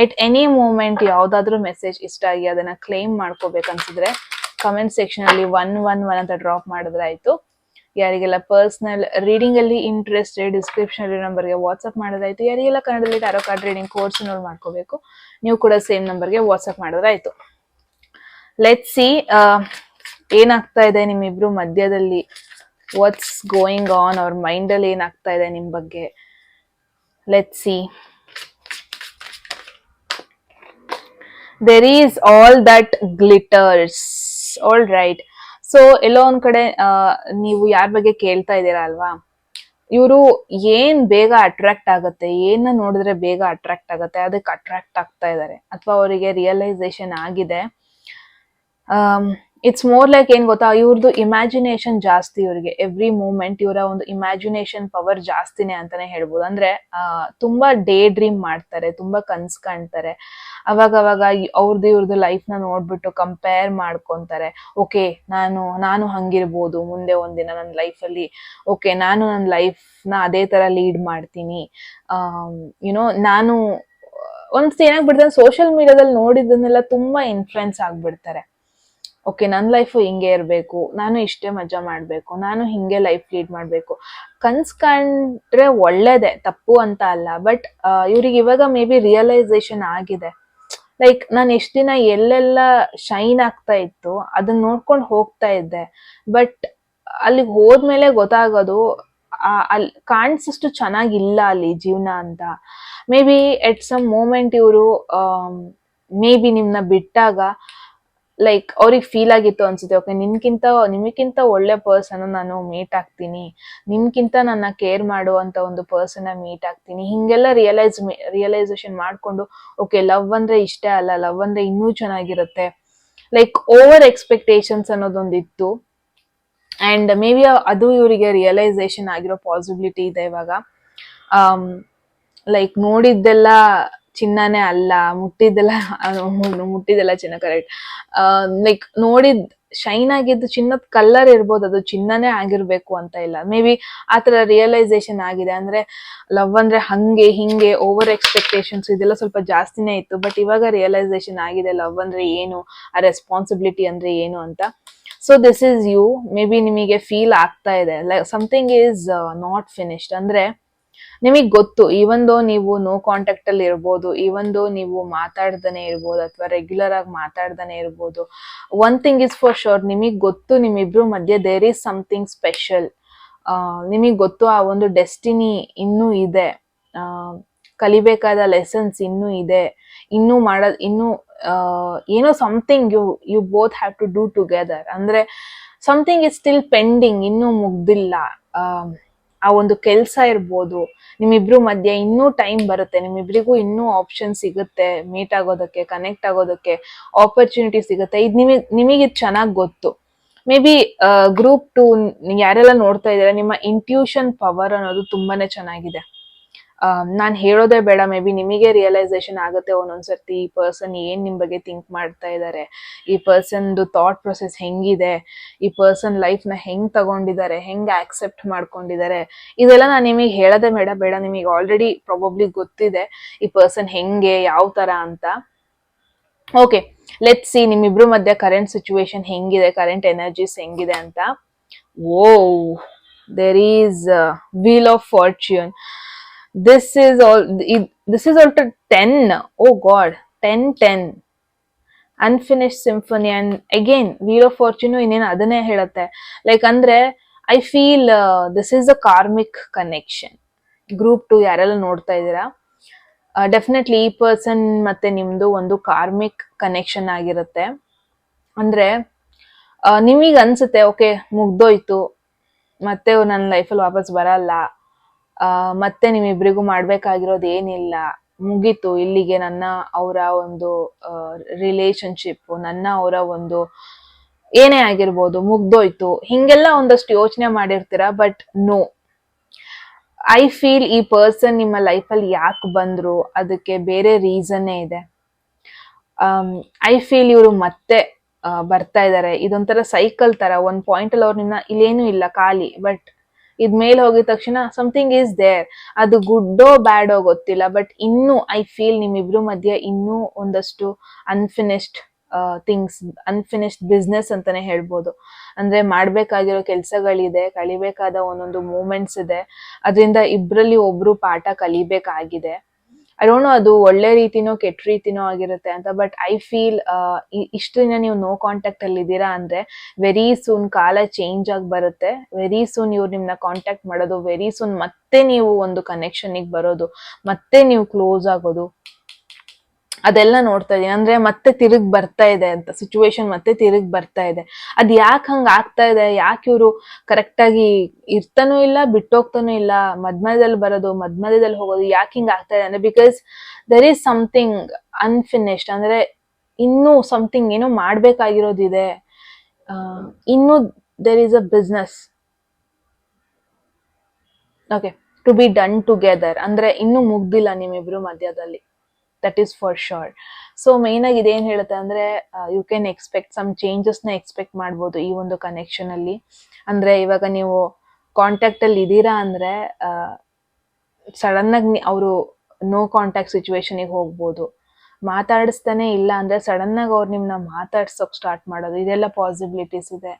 ಎಟ್ ಎನಿ ಮೂಮೆಂಟ್ ಯಾವ್ದಾದ್ರು ಮೆಸೇಜ್ ಇಷ್ಟ ಆಗಿ ಅದನ್ನ ಕ್ಲೈಮ್ ಮಾಡ್ಕೋಬೇಕನ್ಸಿದ್ರೆ ಕಮೆಂಟ್ ಸೆಕ್ಷನ್ ಅಲ್ಲಿ 111 ಅಂತ ಡ್ರಾಪ್ ಮಾಡಿದ್ರೆ ಆಯ್ತು. ಯಾರಿಗೆಲ್ಲ ಪರ್ಸನಲ್ ರೀಡಿಂಗ್ ಅಲ್ಲಿ ಇಂಟ್ರೆಸ್ಟೆಡ್, ಡಿಸ್ಕ್ರಿಪ್ಷನ್ ನಂಬರ್ಗೆ ವಾಟ್ಸ್ಆಪ್ ಮಾಡೋದಾಯ್ತು. ಯಾರಿಗೆಲ್ಲ ಕನ್ನಡದಲ್ಲಿ tarot card reading course enrol ಮಾಡ್ಕೋಬೇಕು, ನೀವು ಕೂಡ ಸೇಮ್ ನಂಬರ್ಗೆ ವಾಟ್ಸ್ಆಪ್ ಮಾಡಿದ್ರೆ ಆಯ್ತು. ಲೆಟ್ಸ್ ಸಿ ಏನಾಗ್ತಾ ಇದೆ ನಿಮ್ಮಿಬ್ರು ಮಧ್ಯದಲ್ಲಿ, ವಾಟ್ಸ್ ಗೋಯಿಂಗ್ ಆನ್, ಅವ್ರ ಮೈಂಡಲ್ಲಿ ಏನಾಗ್ತಾ ಇದೆ ನಿಮ್ ಬಗ್ಗೆ. Let's see. There is all that glitters. All right. So ಎಲ್ಲೋ ಒಂದ್ ಕಡೆ ನೀವು ಯಾರ ಬಗ್ಗೆ ಕೇಳ್ತಾ ಇದ್ದೀರಾ ಅಲ್ವಾ, ಇವರು ಏನ್ ಬೇಗ ಅಟ್ರಾಕ್ಟ್ ಆಗುತ್ತೆ, ಏನ ನೋಡಿದ್ರೆ ಬೇಗ ಅಟ್ರಾಕ್ಟ್ ಆಗುತ್ತೆ, ಅದಕ್ಕೆ ಅಟ್ರಾಕ್ಟ್ ಆಗ್ತಾ ಇದ್ದಾರೆ, ಅಥವಾ ಅವರಿಗೆ ರಿಯಲೈಸೇಷನ್ ಆಗಿದೆ. ಇಟ್ಸ್ ಮೋರ್ ಲೈಕ್ ಏನ್ ಗೊತ್ತಾ, ಇವ್ರದ್ದು ಇಮ್ಯಾಜಿನೇಷನ್ ಜಾಸ್ತಿ. ಇವ್ರಿಗೆ ಎವ್ರಿ ಮೂಮೆಂಟ್ ಇವರ ಒಂದು ಇಮ್ಯಾಜಿನೇಷನ್ ಪವರ್ ಜಾಸ್ತಿನೇ ಅಂತಾನೆ ಹೇಳ್ಬೋದು. ಅಂದ್ರೆ ತುಂಬಾ ಡೇ ಡ್ರೀಮ್ ಮಾಡ್ತಾರೆ, ತುಂಬಾ ಕನ್ಸ್ ಕಾಣ್ತಾರೆ. ಅವಾಗ ಇವ್ರದ್ದು ಲೈಫ್ ನ ನೋಡ್ಬಿಟ್ಟು ಕಂಪೇರ್ ಮಾಡ್ಕೊಂತಾರೆ. ಓಕೆ, ನಾನು ಹಂಗಿರ್ಬೋದು ಮುಂದೆ ಒಂದಿನ ನನ್ನ ಲೈಫಲ್ಲಿ. ಓಕೆ, ನಾನು ನನ್ನ ಲೈಫ್ ನ ಅದೇ ತರ ಲೀಡ್ ಮಾಡ್ತೀನಿ. ನಾನು ಒಂದ್ಸತಿ ಏನಾಗ್ಬಿಡ್ತಾರೆ, ಸೋಷಿಯಲ್ ಮೀಡಿಯಾದಲ್ಲಿ ನೋಡಿದ್ದನ್ನೆಲ್ಲ ತುಂಬಾ ಇನ್ಫ್ಲುಯೆನ್ಸ್ ಆಗ್ಬಿಡ್ತಾರೆ. ಓಕೆ, ನನ್ನ ಲೈಫು ಹಿಂಗೆ ಇರಬೇಕು, ನಾನು ಇಷ್ಟೇ ಮಜಾ ಮಾಡಬೇಕು, ನಾನು ಹಿಂಗೆ ಲೈಫ್ ಲೀಡ್ ಮಾಡಬೇಕು. ಕನ್ಸ್ ಕಂಡ್ರೆ ಒಳ್ಳೇದೆ, ತಪ್ಪು ಅಂತ ಅಲ್ಲ. ಬಟ್ ಇವ್ರಿಗೆ ಇವಾಗ ಮೇ ಬಿ ರಿಯಲೈಸೇಷನ್ ಆಗಿದೆ. ಲೈಕ್ ನಾನು ಎಷ್ಟು ದಿನ ಎಲ್ಲೆಲ್ಲ ಶೈನ್ ಆಗ್ತಾ ಇತ್ತು ಅದನ್ನ ನೋಡ್ಕೊಂಡು ಹೋಗ್ತಾ ಇದ್ದೆ, ಬಟ್ ಅಲ್ಲಿಗೆ ಹೋದ್ಮೇಲೆ ಗೊತ್ತಾಗೋದು ಅಲ್ಲಿ ಕಾಣಿಸಷ್ಟು ಚೆನ್ನಾಗಿಲ್ಲ ಅಲ್ಲಿ ಜೀವನ ಅಂತ. Maybe at some moment ಇವರು ಮೇ ಬಿ ನಿಮ್ನ ಬಿಟ್ಟಾಗ ಲೈಕ್ ಅವ್ರಿಗೆ ಫೀಲ್ ಆಗಿತ್ತು ಅನ್ಸುತ್ತೆ, ಓಕೆ ನಿಮಗಿಂತ ಒಳ್ಳೆ ಪರ್ಸನ್ ನಾನು ಮೀಟ್ ಆಗ್ತೀನಿ, ನಿಮ್ಗಿಂತ ನನ್ನ ಕೇರ್ ಮಾಡುವಂತ ಒಂದು ಪರ್ಸನ್ ಮೀಟ್ ಆಗ್ತೀನಿ, ಹಿಂಗೆಲ್ಲ ರಿಯಲೈಸೇಷನ್ ಮಾಡ್ಕೊಂಡು ಓಕೆ, ಲವ್ ಅಂದ್ರೆ ಇಷ್ಟೇ ಅಲ್ಲ, ಲವ್ ಅಂದ್ರೆ ಇನ್ನೂ ಚೆನ್ನಾಗಿರುತ್ತೆ. ಲೈಕ್ ಓವರ್ ಎಕ್ಸ್ಪೆಕ್ಟೇಷನ್ಸ್ ಅನ್ನೋದೊಂದಿತ್ತು. ಅಂಡ್ ಮೇ ಬಿ ಅದು ಇವರಿಗೆ ರಿಯಲೈಸೇಷನ್ ಆಗಿರೋ ಪಾಸಿಬಿಲಿಟಿ ಇದೆ ಇವಾಗ. ಲೈಕ್ ನೋಡಿದ್ದೆಲ್ಲ ಚಿನ್ನನೇ ಅಲ್ಲ, ಮುಟ್ಟಿದೆಲ್ಲ ಚಿನ್ನ, ಕರೆಕ್ಟ್. ಲೈಕ್ ನೋಡಿದ್ ಶೈನ್ ಆಗಿದ್ದು ಚಿನ್ನದ ಕಲರ್ ಇರ್ಬೋದು, ಅದು ಚಿನ್ನನೇ ಆಗಿರ್ಬೇಕು ಅಂತ ಇಲ್ಲ. ಮೇ ಬಿ ಆತರ ರಿಯಲೈಸೇಷನ್ ಆಗಿದೆ. ಅಂದ್ರೆ ಲವ್ ಅಂದ್ರೆ ಹಂಗೆ ಹಿಂಗೆ ಓವರ್ ಎಕ್ಸ್ಪೆಕ್ಟೇಷನ್ಸ್ ಇದೆಲ್ಲ ಸ್ವಲ್ಪ ಜಾಸ್ತಿನೇ ಇತ್ತು. ಬಟ್ ಇವಾಗ ರಿಯಲೈಸೇಷನ್ ಆಗಿದೆ ಲವ್ ಅಂದ್ರೆ ಏನು, ಆ ರೆಸ್ಪಾನ್ಸಿಬಿಲಿಟಿ ಅಂದ್ರೆ ಏನು ಅಂತ. So this is you. Maybe ನಿಮಗೆ ಫೀಲ್ ಆಗ್ತಾ ಇದೆ like something is not finished. ಅಂದ್ರೆ ನಿಮಗ್ ಗೊತ್ತು, ಈವನ್ ದೋ ನೀವು ನೋ ಕಾಂಟ್ಯಾಕ್ಟ್ ಅಲ್ಲಿ ಇರ್ಬೋದು, ಈವನ್ ದೋ ನೀವು ಮಾತಾಡ್ದಾನೆ ಇರ್ಬೋದು, ಅಥವಾ ರೆಗ್ಯುಲರ್ ಆಗಿ ಮಾತಾಡ್ದಾನೆ ಇರ್ಬೋದು, one thing is for sure, ನಿಮಗ್ ಗೊತ್ತು ನಿಮ್ಮಿಬ್ರು ಮಧ್ಯೆ ದೇರ್ ಈಸ್ ಸಮಥಿಂಗ್ ಸ್ಪೆಷಲ್. ನಿಮಗ್ ಗೊತ್ತು ಆ ಒಂದು ಡೆಸ್ಟಿನಿ ಇನ್ನೂ ಇದೆ, ಕಲಿಬೇಕಾದ ಲೆಸನ್ಸ್ ಇನ್ನೂ ಇದೆ, ಇನ್ನೂ ಏನೋ something you both have to do together. ಅಂದ್ರೆ ಸಮಥಿಂಗ್ ಇಸ್ ಸ್ಟಿಲ್ ಪೆಂಡಿಂಗ್, ಇನ್ನೂ ಮುಗ್ದಿಲ್ಲ. ಆ ಒಂದು ಕೆಲ್ಸ ಇರ್ಬೋದು, ನಿಮ್ಮಿಬ್ರು ಮಧ್ಯೆ ಇನ್ನೂ ಟೈಮ್ ಬರುತ್ತೆ, ನಿಮ್ಮಿಬ್ರಿಗೂ ಇನ್ನೂ ಆಪ್ಷನ್ ಸಿಗುತ್ತೆ, ಮೀಟ್ ಆಗೋದಕ್ಕೆ, ಕನೆಕ್ಟ್ ಆಗೋದಕ್ಕೆ ಆಪರ್ಚುನಿಟಿ ಸಿಗುತ್ತೆ. ಇದು ನಿಮಗೆ ಚೆನ್ನಾಗಿ ಗೊತ್ತು. ಮೇ ಬಿ ಗ್ರೂಪ್ 2 ಯಾರೆಲ್ಲ ನೋಡ್ತಾ ಇದ್ದಾರೆ, ನಿಮ್ಮ ಇಂಟ್ಯೂಷನ್ ಪವರ್ ಅನ್ನೋದು ತುಂಬಾನೇ ಚೆನ್ನಾಗಿದೆ. ನಾನ್ ಹೇಳೋದೇ ಬೇಡ, ಮೇ ಬಿ ನಿಮಗೆ ರಿಯಲೈಸೇಷನ್ ಆಗುತ್ತೆ ಒಂದೊಂದ್ಸರ್ತಿ ಈ ಪರ್ಸನ್ ಏನ್ ನಿಮ್ ಬಗ್ಗೆ ಥಿಂಕ್ ಮಾಡ್ತಾ ಇದ್ದಾರೆ, ಈ ಪರ್ಸನ್ದು ಥಾಟ್ ಪ್ರೊಸೆಸ್ ಹೆಂಗಿದೆ, ಈ ಪರ್ಸನ್ ಲೈಫ್ ನ ಹೆಂಗ್ ತಗೊಂಡಿದ್ದಾರೆ, ಹೆಂಗ್ ಆಕ್ಸೆಪ್ಟ್ ಮಾಡ್ಕೊಂಡಿದ್ದಾರೆ. ಇದೆಲ್ಲ ನಾನು ನಿಮಗೆ ಹೇಳೋದೇ ಬೇಡ, ನಿಮಗೆ ಆಲ್ರೆಡಿ ಪ್ರಾಬಬ್ಲಿ ಗೊತ್ತಿದೆ ಈ ಪರ್ಸನ್ ಹೆಂಗೆ, ಯಾವ ತರ ಅಂತ. ಓಕೆ, ಲೆಟ್ಸ್ ಸಿ ನಿಮ್ಮಿಬ್ರು ಮಧ್ಯ ಕರೆಂಟ್ ಸಿಚುವೇಶನ್ ಹೆಂಗಿದೆ, ಕರೆಂಟ್ ಎನರ್ಜೀಸ್ ಹೆಂಗಿದೆ ಅಂತ. Oh, there is wheel of fortune. This is also 10. Oh God, 10. Unfinished symphony. And again, Wheel of Fortune ಇನ್ನೇನು ಅದನ್ನೇ ಹೇಳುತ್ತೆ. ಲೈಕ್ ಅಂದ್ರೆ I feel this is a karmic connection. Group 2 ಯಾರೆಲ್ಲ ನೋಡ್ತಾ ಇದ್ದೀರಾ, ಡೆಫಿನೆಟ್ಲಿ ಈ ಪರ್ಸನ್ ಮತ್ತೆ ನಿಮ್ದು ಒಂದು ಕಾರ್ಮಿಕ್ ಕನೆಕ್ಷನ್ ಆಗಿರುತ್ತೆ. ಅಂದ್ರೆ ನಿಮಗ್ ಅನ್ಸುತ್ತೆ, ಓಕೆ ಮುಗ್ದೋಯ್ತು, ಮತ್ತೆ ನನ್ನ ಲೈಫಲ್ಲಿ ವಾಪಸ್ ಬರಲ್ಲ, ಮತ್ತೆ ನಿಮ್ಮಿಬ್ರಿಗೂ ಮಾಡ್ಬೇಕಾಗಿರೋದು ಏನಿಲ್ಲ, ಮುಗೀತು ಇಲ್ಲಿಗೆ ನನ್ನ ಅವರ ಒಂದು ರಿಲೇಶನ್ಶಿಪ್, ನನ್ನ ಅವರ ಒಂದು ಏನೇ ಆಗಿರ್ಬೋದು ಮುಗ್ದೋಯ್ತು, ಹಿಂಗೆಲ್ಲ ಒಂದಷ್ಟು ಯೋಚನೆ ಮಾಡಿರ್ತೀರಾ. ಬಟ್ ನೋ, ಐ ಫೀಲ್ ಈ ಪರ್ಸನ್ ನಿಮ್ಮ ಲೈಫಲ್ಲಿ ಯಾಕೆ ಬಂದ್ರು ಅದಕ್ಕೆ ಬೇರೆ ರೀಸನ್ನೇ ಇದೆ. ಐ ಫೀಲ್ ಇವರು ಮತ್ತೆ ಬರ್ತಾ ಇದಾರೆ. ಇದೊಂಥರ ಸೈಕಲ್ ತರ, ಒಂದ್ ಪಾಯಿಂಟ್ ಅಲ್ಲಿ ಅವ್ರು ನಿನ್ನ ಇಲ್ಲೇನು ಇಲ್ಲ ಖಾಲಿ, ಬಟ್ ಇದ್ ಮೇಲೆ ಹೋಗಿದ ತಕ್ಷಣ ಸಮಥಿಂಗ್ ಈಸ್ ದೇರ್. ಅದು ಗುಡ್ಡೋ ಬ್ಯಾಡೋ ಗೊತ್ತಿಲ್ಲ, ಬಟ್ ಇನ್ನೂ ಐ ಫೀಲ್ ನಿಮ್ಮಿಬ್ರು ಮಧ್ಯೆ ಇನ್ನೂ ಒಂದಷ್ಟು ಅನ್ಫಿನಿಶ್ಡ್ ಥಿಂಗ್ಸ್, ಅನ್ಫಿನಿಶ್ಡ್ ಬಿಸ್ನೆಸ್ ಅಂತಾನೆ ಹೇಳ್ಬೋದು. ಅಂದ್ರೆ ಮಾಡ್ಬೇಕಾಗಿರೋ ಕೆಲ್ಸಗಳಿದೆ, ಕಲಿಬೇಕಾದ ಒಂದೊಂದು ಮೂಮೆಂಟ್ಸ್ ಇದೆ, ಅದರಿಂದ ಇಬ್ರಲ್ಲಿ ಒಬ್ರು ಪಾಠ ಕಲಿಬೇಕಾಗಿದೆ. ಐ ಡೋಂಟ್ ನೋ ಅದು ಒಳ್ಳೆ ರೀತಿನೋ ಕೆಟ್ಟ ರೀತಿನೋ ಆಗಿರುತ್ತೆ ಅಂತ, ಬಟ್ ಐ ಫೀಲ್ ಇಷ್ಟು ದಿನ ನೀವು ನೋ ಕಾಂಟ್ಯಾಕ್ಟ್ ಅಲ್ಲಿ ಇದ್ದೀರಾ ಅಂದ್ರೆ ವೆರಿ ಸೂನ್ ಕಾಲ ಚೇಂಜ್ ಆಗಿ ಬರುತ್ತೆ. ವೆರಿ ಸೂನ್ ಇವ್ರು ನಿಮ್ನ ಕಾಂಟ್ಯಾಕ್ಟ್ ಮಾಡೋದು, ವೆರಿ ಸೂನ್ ಮತ್ತೆ ನೀವು ಒಂದು ಕನೆಕ್ಷನ್ಗೆ ಬರೋದು, ಮತ್ತೆ ನೀವು ಕ್ಲೋಸ್ ಆಗೋದು, ಅದೆಲ್ಲ ನೋಡ್ತಾ ಇದೀನಿ. ಅಂದ್ರೆ ಮತ್ತೆ ತಿರುಗ್ ಬರ್ತಾ ಇದೆ ಅಂತ ಸಿಚುವೇಶನ್, ಮತ್ತೆ ತಿರುಗ್ ಬರ್ತಾ ಇದೆ. ಅದ್ ಯಾಕೆ ಹಂಗ ಆಗ್ತಾ ಇದೆ, ಯಾಕೆ ಇವ್ರು ಕರೆಕ್ಟ್ ಆಗಿ ಇರ್ತಾನೂ ಇಲ್ಲ ಬಿಟ್ಟೋಗ್ತಾನೂ ಇಲ್ಲ, ಮಧ್ಯದಲ್ಲಿ ಬರೋದು ಮಧ್ಯದಲ್ಲಿ ಹೋಗೋದು, ಯಾಕೆ ಹಿಂಗ ಆಗ್ತಾ ಇದೆ ಅಂದ್ರೆ because there is something unfinished. ಅಂದ್ರೆ ಇನ್ನೂ ಸಮಥಿಂಗ್ ಏನೋ ಮಾಡ್ಬೇಕಾಗಿರೋದಿದೆ, ಇನ್ನು there is a business okay to be done together. ಅಂದ್ರೆ ಇನ್ನೂ ಮುಗ್ದಿಲ್ಲ ನಿಮ್ಮಿಬ್ರು ಮಧ್ಯದಲ್ಲಿ, that is for sure. So main ಆಗಿ ಇದೇನ್ ಹೇಳುತ್ತೆ ಅಂದ್ರೆ you can expect some changes ನ ಎಕ್ಸ್ಪೆಕ್ಟ್ ಮಾಡ್ಬೋದು ಈ ಒಂದು ಕನೆಕ್ಷನ್ ಅಲ್ಲಿ. ಅಂದ್ರೆ ಇವಾಗ ನೀವು ಕಾಂಟ್ಯಾಕ್ಟ್ ಅಲ್ಲಿ ಇದ್ದೀರಾ ಅಂದ್ರೆ ಸಡನ್ ಆಗಿ ಅವರು ನೋ ಕಾಂಟ್ಯಾಕ್ಟ್ ಸಿಚುವೇಶನ್ಗೆ ಹೋಗ್ಬೋದು. ಮಾತಾಡಿಸ್ತಾನೆ ಇಲ್ಲ ಅಂದ್ರೆ ಸಡನ್ ಆಗಿ ಅವ್ರು ನಿಮ್ನ ಮಾತಾಡ್ಸೋಕ್ ಸ್ಟಾರ್ಟ್ ಮಾಡೋದು, ಇದೆಲ್ಲ ಪಾಸಿಬಿಲಿಟೀಸ್ ಇದೆ.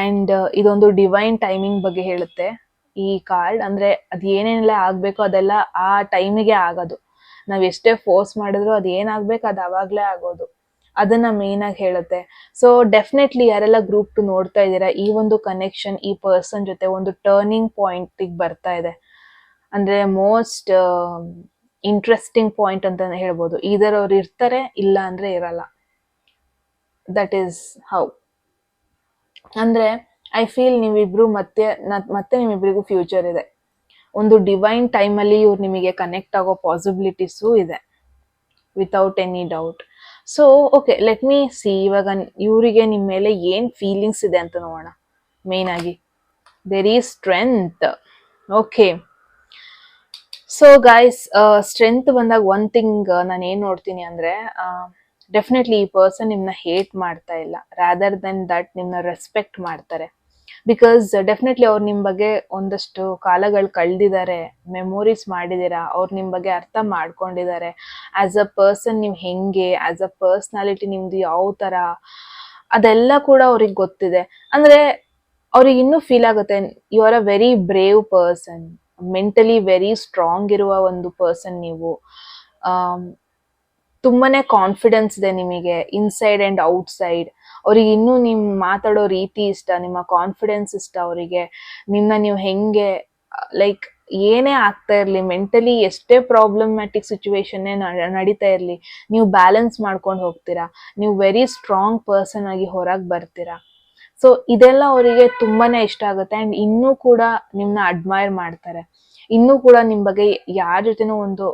ಅಂಡ್ ಇದೊಂದು ಡಿವೈನ್ ಟೈಮಿಂಗ್ ಬಗ್ಗೆ ಹೇಳುತ್ತೆ ಈ ಕಾರ್ಡ್. ಅಂದ್ರೆ ಅದ್ ಏನೇನೆಲ್ಲ ಆಗ್ಬೇಕೋ ಅದೆಲ್ಲ ಆ ಟೈಮಿಗೆ ಆಗೋದು. ನಾವ್ ಎಷ್ಟೇ ಫೋರ್ಸ್ ಮಾಡಿದ್ರು ಅದ್ ಏನಾಗ್ಬೇಕು ಅದು ಅವಾಗ್ಲೇ ಆಗೋದು, ಅದನ್ನ ಮೇನ್ ಆಗಿ ಹೇಳುತ್ತೆ. ಸೊ ಡೆಫಿನೆಟ್ಲಿ ಯಾರೆಲ್ಲ ಗ್ರೂಪ್ 2 ನೋಡ್ತಾ ಇದ್ದೀರಾ, ಈ ಒಂದು ಕನೆಕ್ಷನ್ ಈ ಪರ್ಸನ್ ಜೊತೆ ಒಂದು ಟರ್ನಿಂಗ್ ಪಾಯಿಂಟ್ ಬರ್ತಾ ಇದೆ. ಅಂದ್ರೆ ಮೋಸ್ಟ್ ಇಂಟ್ರೆಸ್ಟಿಂಗ್ ಪಾಯಿಂಟ್ ಅಂತ ಹೇಳ್ಬೋದು. ಇದರ್ ಅವ್ರು ಇರ್ತಾರೆ, ಇಲ್ಲ ಅಂದ್ರೆ ಇರಲ್ಲ. That is how. ಅಂದ್ರೆ ಐ ಫೀಲ್ ನೀವಿಬ್ರು ಮತ್ತೆ ನಿಮ್ಮಿಬ್ರಿಗೂ ಫ್ಯೂಚರ್ ಇದೆ. ಒಂದು ಡಿವೈನ್ ಟೈಮ್ ಅಲ್ಲಿ ಇವ್ರು ನಿಮಗೆ ಕನೆಕ್ಟ್ ಆಗೋ ಪಾಸಿಬಿಲಿಟೀಸು ಇದೆ, without any doubt. So okay, let me see ಇವಾಗ ಇವರಿಗೆ ನಿಮ್ಮ ಮೇಲೆ ಏನ್ ಫೀಲಿಂಗ್ಸ್ ಇದೆ ಅಂತ ನೋಡೋಣ. ಮೇನ್ ಆಗಿ there is strength. Okay, so guys strength ಬಂದಾಗ ಒನ್ ಥಿಂಗ್ ನಾನು ಏನ್ ನೋಡ್ತೀನಿ ಅಂದ್ರೆ ಡೆಫಿನೆಟ್ಲಿ ಈ ಪರ್ಸನ್ ನಿಮ್ನ ಹೇಟ್ ಮಾಡ್ತಾ ಇಲ್ಲ, ರಾದರ್ ದೆನ್ ದಟ್ ನಿಮ್ನ ರೆಸ್ಪೆಕ್ಟ್ ಮಾಡ್ತಾರೆ. ಬಿಕಾಸ್ ಡೆಫಿನೆಟ್ಲಿ ಅವ್ರು ನಿಮ್ ಬಗ್ಗೆ ಒಂದಷ್ಟು ಕಾಲಗಳು ಕಳೆದಿದ್ದಾರೆ, ಮೆಮೊರೀಸ್ ಮಾಡಿದೀರಾ, ಅವ್ರು ನಿಮ್ ಬಗ್ಗೆ ಅರ್ಥ ಮಾಡ್ಕೊಂಡಿದ್ದಾರೆ. ಆಸ್ ಅ ಪರ್ಸನ್ ನೀವು ಹೆಂಗೆ, ಆಸ್ ಅ ಪರ್ಸ್ನಾಲಿಟಿ ನಿಮ್ದು ಯಾವ ತರ, ಅದೆಲ್ಲ ಕೂಡ ಅವ್ರಿಗೆ ಗೊತ್ತಿದೆ. ಅಂದ್ರೆ ಅವ್ರಿಗೆ ಇನ್ನೂ ಫೀಲ್ ಆಗುತ್ತೆ you are a very brave person, mentally very strong ಇರುವ ಒಂದು ಪರ್ಸನ್ ನೀವು. ತುಂಬಾನೇ ಕಾನ್ಫಿಡೆನ್ಸ್ ಇದೆ ನಿಮಗೆ ಇನ್ಸೈಡ್ ಅಂಡ್ ಔಟ್ಸೈಡ್. ಅವ್ರಿಗೆ ಇನ್ನೂ ನಿಮ್ ಮಾತಾಡೋ ರೀತಿ ಇಷ್ಟ, ನಿಮ್ಮ ಕಾನ್ಫಿಡೆನ್ಸ್ ಇಷ್ಟ ಅವರಿಗೆ. ನಿಮ್ನ ನೀವು ಹೆಂಗೆ ಲೈಕ್ ಏನೇ ಆಗ್ತಾ ಇರ್ಲಿ, ಮೆಂಟಲಿ ಎಷ್ಟೇ ಪ್ರಾಬ್ಲಮ್ಯಾಟಿಕ್ ಸಿಚುವೇಶನ್ ನಡೀತಾ ಇರ್ಲಿ, ನೀವು ಬ್ಯಾಲೆನ್ಸ್ ಮಾಡ್ಕೊಂಡು ಹೋಗ್ತೀರಾ, ನೀವು ವೆರಿ ಸ್ಟ್ರಾಂಗ್ ಪರ್ಸನ್ ಆಗಿ ಹೊರಗೆ ಬರ್ತೀರಾ. ಸೊ ಇದೆಲ್ಲ ಅವರಿಗೆ ತುಂಬಾನೇ ಇಷ್ಟ ಆಗುತ್ತೆ. ಅಂಡ್ ಇನ್ನೂ ಕೂಡ ನಿಮ್ನ ಅಡ್ಮೈರ್ ಮಾಡ್ತಾರೆ, ಇನ್ನೂ ಕೂಡ ನಿಮ್ ಬಗ್ಗೆ ಯಾರ ಜೊತೆನೂ ಒಂದು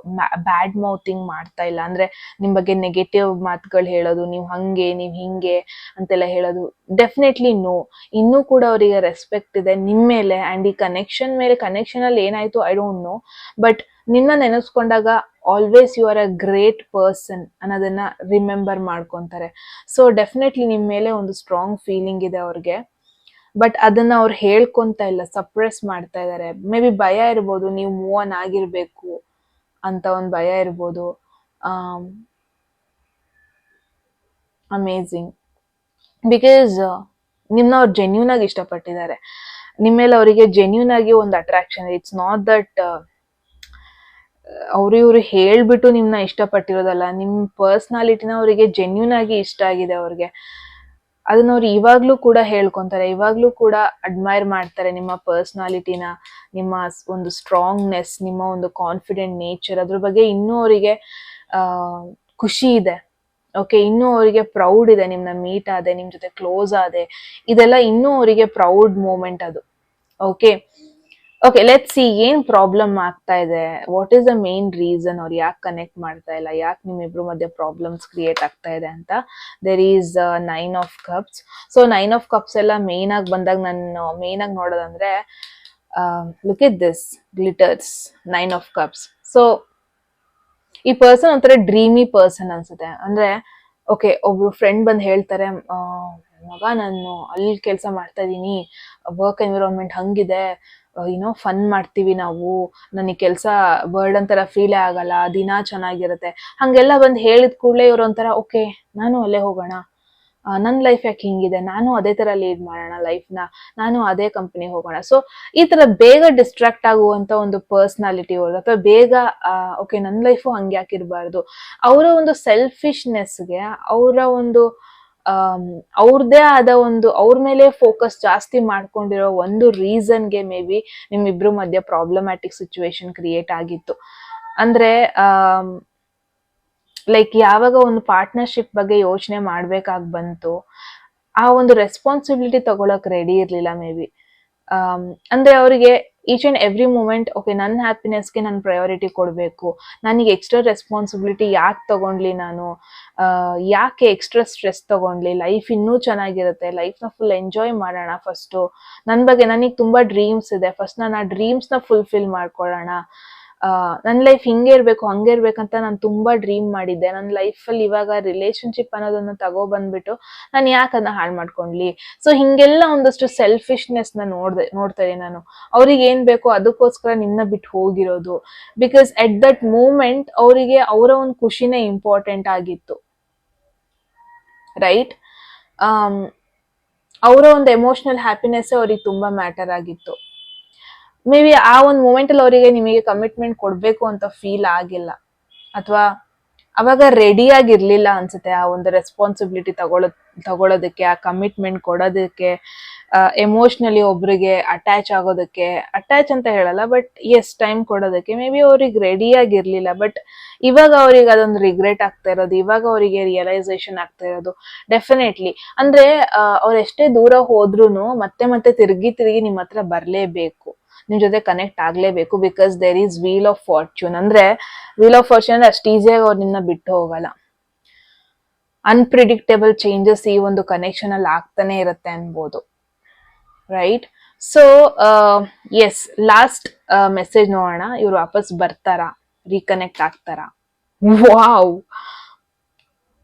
ಬ್ಯಾಡ್ ಮೌತಿಂಗ್ ಮಾಡ್ತಾ ಇಲ್ಲ. ಅಂದ್ರೆ ನಿಮ್ ಬಗ್ಗೆ ನೆಗೆಟಿವ್ ಮಾತುಗಳು ಹೇಳೋದು, ನೀವ್ ಹಂಗೆ ನೀವ್ ಹಿಂಗೆ ಅಂತೆಲ್ಲ ಹೇಳೋದು, ಡೆಫಿನೆಟ್ಲಿ ನೋ. ಇನ್ನೂ ಕೂಡ ಅವರಿಗೆ ರೆಸ್ಪೆಕ್ಟ್ ಇದೆ ನಿಮ್ ಮೇಲೆ. ಅಂಡ್ ಈ ಕನೆಕ್ಷನ್ ಮೇಲೆ, ಕನೆಕ್ಷನ್ ಅಲ್ಲಿ ಏನಾಯ್ತು ಐ ಡೋಂಟ್ ನೋ, ಬಟ್ ನಿನ್ನ ನೆನೆಸ್ಕೊಂಡಾಗ always you are a great person ಅನ್ನೋದನ್ನ ರಿಮೆಂಬರ್ ಮಾಡ್ಕೊಂತಾರೆ. ಸೊ ಡೆಫಿನೆಟ್ಲಿ ನಿಮ್ ಮೇಲೆ ಒಂದು ಸ್ಟ್ರಾಂಗ್ ಫೀಲಿಂಗ್ ಇದೆ ಅವ್ರಿಗೆ, ಬಟ್ ಅದನ್ನ ಅವ್ರು ಹೇಳ್ಕೊಂತ ಇಲ್ಲ, ಸಪ್ರೆಸ್ ಮಾಡ್ತಾ ಇದಾರೆ. ಮೇ ಬಿ ಭಯ ಇರ್ಬೋದು, ನೀವು ಮೂವ್ ಆನ್ ಆಗಿರ್ಬೇಕು ಅಂತ ಒಂದು ಭಯ ಇರ್ಬೋದು. ಅಮೇಝಿಂಗ್, ಬಿಕಾಸ್ ನಿಮ್ನ ಅವ್ರು ಜೆನ್ಯೂನ್ ಆಗಿ ಇಷ್ಟಪಟ್ಟಿದ್ದಾರೆ, ನಿಮ್ಮ ಮೇಲೆ ಅವರಿಗೆ ಜೆನ್ಯೂನ್ ಆಗಿ ಒಂದು ಅಟ್ರಾಕ್ಷನ್. ಇಟ್ಸ್ ನಾಟ್ ದಟ್ ಅವ್ರು ಇವ್ರು ಹೇಳ್ಬಿಟ್ಟು ನಿಮ್ನ ಇಷ್ಟಪಟ್ಟಿರೋದಲ್ಲ, ನಿಮ್ ಪರ್ಸ್ನಾಲಿಟಿನ ಅವರಿಗೆ ಜೆನ್ಯೂನ್ ಆಗಿ ಇಷ್ಟ ಆಗಿದೆ ಅವ್ರಿಗೆ. ಅದನ್ನ ಅವ್ರು ಇವಾಗ್ಲೂ ಕೂಡ ಹೇಳ್ಕೊಂತಾರೆ, ಇವಾಗ್ಲೂ ಕೂಡ ಅಡ್ಮೈರ್ ಮಾಡ್ತಾರೆ ನಿಮ್ಮ ಪರ್ಸ್ನಾಲಿಟಿನ, ನಿಮ್ಮ ಒಂದು ಸ್ಟ್ರಾಂಗ್ನೆಸ್, ನಿಮ್ಮ ಒಂದು ಕಾನ್ಫಿಡೆಂಟ್ ನೇಚರ್. ಅದ್ರ ಬಗ್ಗೆ ಇನ್ನೂ ಅವರಿಗೆ ಖುಷಿ ಇದೆ. ಓಕೆ, ಇನ್ನೂ ಅವರಿಗೆ ಪ್ರೌಡ್ ಇದೆ, ನಿಮ್ನ ಮೀಟ್ ಆದೆ, ನಿಮ್ ಜೊತೆ ಕ್ಲೋಸ್ ಆದೆ, ಇದೆಲ್ಲ ಇನ್ನೂ ಅವರಿಗೆ ಪ್ರೌಡ್ ಮೂಮೆಂಟ್ ಅದು. ಓಕೆ ಓಕೆ, ಲೆಟ್ ಸಿ ಏನ್ ಪ್ರಾಬ್ಲಮ್ ಆಗ್ತಾ ಇದೆ, what is the main reason, ಅವ್ರು ಯಾಕೆ ಕನೆಕ್ಟ್ ಮಾಡ್ತಾ ಇಲ್ಲ, ಯಾಕೆ ನಿಮ್ಮಿಬ್ರು ಮಧ್ಯೆ ಪ್ರಾಬ್ಲಮ್ಸ್ ಕ್ರಿಯೇಟ್ ಆಗ್ತಾ ಇದೆ ಅಂತ. There is 9 of cups. So 9 of cups ಎಲ್ಲ ಮೇನ್ ಆಗಿ ಬಂದಾಗ ನಾನು ಮೇನ್ ಆಗಿ ನೋಡೋದಂದ್ರೆ look at this glitters 9 of cups. So ಈ ಪರ್ಸನ್ ಒಂಥರ ಡ್ರೀಮಿ ಪರ್ಸನ್ ಅನ್ಸುತ್ತೆ. ಅಂದ್ರೆ ಓಕೆ, ಒಬ್ರು ಫ್ರೆಂಡ್ ಬಂದು ಹೇಳ್ತಾರೆ, ಮಗ ನಾನು ಅಲ್ಲಿ ಕೆಲಸ ಮಾಡ್ತಾ ಇದೀನಿ, ವರ್ಕ್ ಎನ್ವಿರಾನ್ಮೆಂಟ್ ಹಂಗಿದೆ, ಏನೋ ಫನ್ ಮಾಡ್ತೀವಿ ನಾವು, ನನಗೆ ಕೆಲಸ ಬರ್ಡನ್ ತರ ಫೀಲೇ ಆಗಲ್ಲ, ದಿನ ಚೆನ್ನಾಗಿರುತ್ತೆ, ಹಂಗೆಲ್ಲ ಬಂದು ಹೇಳಿದ ಕೂಡಲೇ ಇವ್ರು ಒಂಥರ ಓಕೆ ನಾನು ಅಲ್ಲೇ ಹೋಗೋಣ, ನನ್ನ ಲೈಫ್ ಯಾಕೆ ಹಿಂಗಿದೆ, ನಾನು ಅದೇ ತರ ಲೀಡ್ ಮಾಡೋಣ ಲೈಫ್ನ, ನಾನು ಅದೇ ಕಂಪ್ನಿ ಹೋಗೋಣ. ಸೊ ಈ ತರ ಬೇಗ ಡಿಸ್ಟ್ರಾಕ್ಟ್ ಆಗುವಂತ ಒಂದು ಪರ್ಸ್ನಾಲಿಟಿ ಅವ್ರದ್ದು, ಅಥವಾ ಬೇಗ ಓಕೆ ನನ್ನ ಲೈಫು ಹಂಗೆ ಯಾಕಿರ್ಬಾರ್ದು, ಅವರ ಒಂದು ಸೆಲ್ಫಿಶ್ನೆಸ್ಗೆ, ಅವರ ಒಂದು ಅವ್ರದ್ದೇ ಆದ ಒಂದು ಅವ್ರ ಮೇಲೆ ಫೋಕಸ್ ಜಾಸ್ತಿ ಮಾಡ್ಕೊಂಡಿರೋ ಒಂದು ರೀಸನ್ಗೆ ಮೇ ಬಿ ನಿಮ್ಮಿಬ್ರು ಮಧ್ಯೆ ಪ್ರಾಬ್ಲಮ್ಯಾಟಿಕ್ ಸಿಚುವೇಶನ್ ಕ್ರಿಯೇಟ್ ಆಗಿತ್ತು. ಅಂದ್ರೆ ಲೈಕ್ ಯಾವಾಗ ಒಂದು ಪಾರ್ಟ್ನರ್ಶಿಪ್ ಬಗ್ಗೆ ಯೋಚನೆ ಮಾಡ್ಬೇಕಾಗಿ ಬಂತು, ಆ ಒಂದು ರೆಸ್ಪಾನ್ಸಿಬಿಲಿಟಿ ತಗೊಳಕ್ ರೆಡಿ ಇರ್ಲಿಲ್ಲ ಮೇ ಬಿ. ಅಂದ್ರೆ ಅವರಿಗೆ each and every moment okay ನನ್ನ ಹ್ಯಾಪಿನೆಸ್ಗೆ ನಾನು ಪ್ರಯಾರಿಟಿ ಕೊಡಬೇಕು, ನನಗೆ ಎಕ್ಸ್ಟ್ರಾ ರೆಸ್ಪಾನ್ಸಿಬಿಲಿಟಿ ಯಾಕೆ ತಗೊಂಡ್ಲಿ ನಾನು, ಯಾಕೆ ಎಕ್ಸ್ಟ್ರಾ ಸ್ಟ್ರೆಸ್ ತಗೊಂಡ್ಲಿ, ಲೈಫ್ ಇನ್ನೂ ಚೆನ್ನಾಗಿರುತ್ತೆ, ಲೈಫ್ನ ಫುಲ್ ಎಂಜಾಯ್ ಮಾಡೋಣ ಫಸ್ಟು, ನನ್ನ ಬಗ್ಗೆ ನನಗೆ ತುಂಬಾ ಡ್ರೀಮ್ಸ್ ಇದೆ, ಫಸ್ಟ್ ನಾನು ಆ ಡ್ರೀಮ್ಸ್ನ ಫುಲ್ಫಿಲ್ ಮಾಡ್ಕೊಳ್ಳೋಣ, ನನ್ನ ಲೈಫ್ ಹಿಂಗೆ ಇರ್ಬೇಕು ಹಂಗೆ ಇರ್ಬೇಕಂತ ನಾನು ತುಂಬಾ ಡ್ರೀಮ್ ಮಾಡಿದ್ದೆ, ನನ್ನ ಲೈಫಲ್ಲಿ ಇವಾಗ ರಿಲೇಶನ್ಶಿಪ್ ಅನ್ನೋದನ್ನ ತಗೊಬಂದ್ಬಿಟ್ಟು ನಾನು ಯಾಕೆ ಅದನ್ನ ಹಾಳು ಮಾಡ್ಕೊಂಡ್ಲಿ. ಸೊ ಹಿಂಗೆಲ್ಲ ಒಂದಷ್ಟು ಸೆಲ್ಫಿಶ್ನೆಸ್ ನ ನೋಡ್ತಾ ಇದ್ದೀನಿ ನಾನು. ಅವ್ರಿಗೆ ಏನ್ ಬೇಕೋ ಅದಕ್ಕೋಸ್ಕರ ನಿನ್ನ ಬಿಟ್ಟು ಹೋಗಿರೋದು, ಬಿಕಾಸ್ ಎಟ್ ದಟ್ ಮೂಮೆಂಟ್ ಅವರಿಗೆ ಅವರ ಒಂದು ಖುಷಿನೇ ಇಂಪಾರ್ಟೆಂಟ್ ಆಗಿತ್ತು, ರೈಟ್. ಅವರ ಒಂದು ಎಮೋಷನಲ್ ಹ್ಯಾಪಿನೆಸ್ ಅವ್ರಿಗೆ ತುಂಬಾ ಮ್ಯಾಟರ್ ಆಗಿತ್ತು. ಮೇ ಬಿ ಆ ಒಂದು ಮೂಮೆಂಟ್ ಅಲ್ಲಿ ಅವರಿಗೆ ನಿಮಗೆ ಕಮಿಟ್ಮೆಂಟ್ ಕೊಡ್ಬೇಕು ಅಂತ ಫೀಲ್ ಆಗಿಲ್ಲ, ಅಥವಾ ಅವಾಗ ರೆಡಿ ಆಗಿರ್ಲಿಲ್ಲ ಅನ್ಸುತ್ತೆ ಆ ಒಂದು ರೆಸ್ಪಾನ್ಸಿಬಿಲಿಟಿ ತಗೊಳೋದಕ್ಕೆ, ಆ ಕಮಿಟ್ಮೆಂಟ್ ಕೊಡೋದಕ್ಕೆ, ಎಮೋಷ್ನಲಿ ಒಬ್ರಿಗೆ ಅಟ್ಯಾಚ್ ಆಗೋದಕ್ಕೆ, ಅಟ್ಯಾಚ್ ಅಂತ ಹೇಳಲ್ಲ ಬಟ್ ಎಸ್ ಟೈಮ್ ಕೊಡೋದಕ್ಕೆ ಮೇ ಬಿ ಅವ್ರಿಗೆ ರೆಡಿ ಆಗಿರ್ಲಿಲ್ಲ. ಬಟ್ ಇವಾಗ ಅವ್ರಿಗೆ ಅದೊಂದು ರಿಗ್ರೆಟ್ ಆಗ್ತಾ ಇರೋದು, ಇವಾಗ ಅವರಿಗೆ ರಿಯಲೈಸೇಷನ್ ಆಗ್ತಾ ಇರೋದು. ಡೆಫಿನೆಟ್ಲಿ ಅಂದ್ರೆ ಅವ್ರು ಎಷ್ಟೇ ದೂರ ಹೋದ್ರುನು ಮತ್ತೆ ಮತ್ತೆ ತಿರುಗಿ ನಿಮ್ಮ ಹತ್ರ ಬರ್ಲೇಬೇಕು, ನಿಮ್ ಜೊತೆ ಕನೆಕ್ಟ್ ಆಗ್ಲೇಬೇಕು, because there is wheel of fortune. ಅಂದ್ರೆ ವೀಲ್ ಆಫ್ ಫಾರ್ಚೂನ್ ಅಂದ್ರೆ ಅಷ್ಟು ಈಸಿಯಾಗಿ ಅವ್ರು ನಿನ್ನ ಬಿಟ್ಟು ಹೋಗಲ್ಲ. ಅನ್ಪ್ರಿಡಿಕ್ಟೇಬಲ್ ಚೇಂಜಸ್ ಈ ಒಂದು ಕನೆಕ್ಷನ್ ಅಲ್ಲಿ ಆಗ್ತಾನೆ ಇರುತ್ತೆ ಅನ್ಬೋದು, right. So yes, last message ನೋಡೋಣ, ಇವ್ರು ವಾಪಸ್ ಬರ್ತಾರಾ, ರೀಕನೆಕ್ಟ್ ಆಗ್ತಾರಾ? Wow,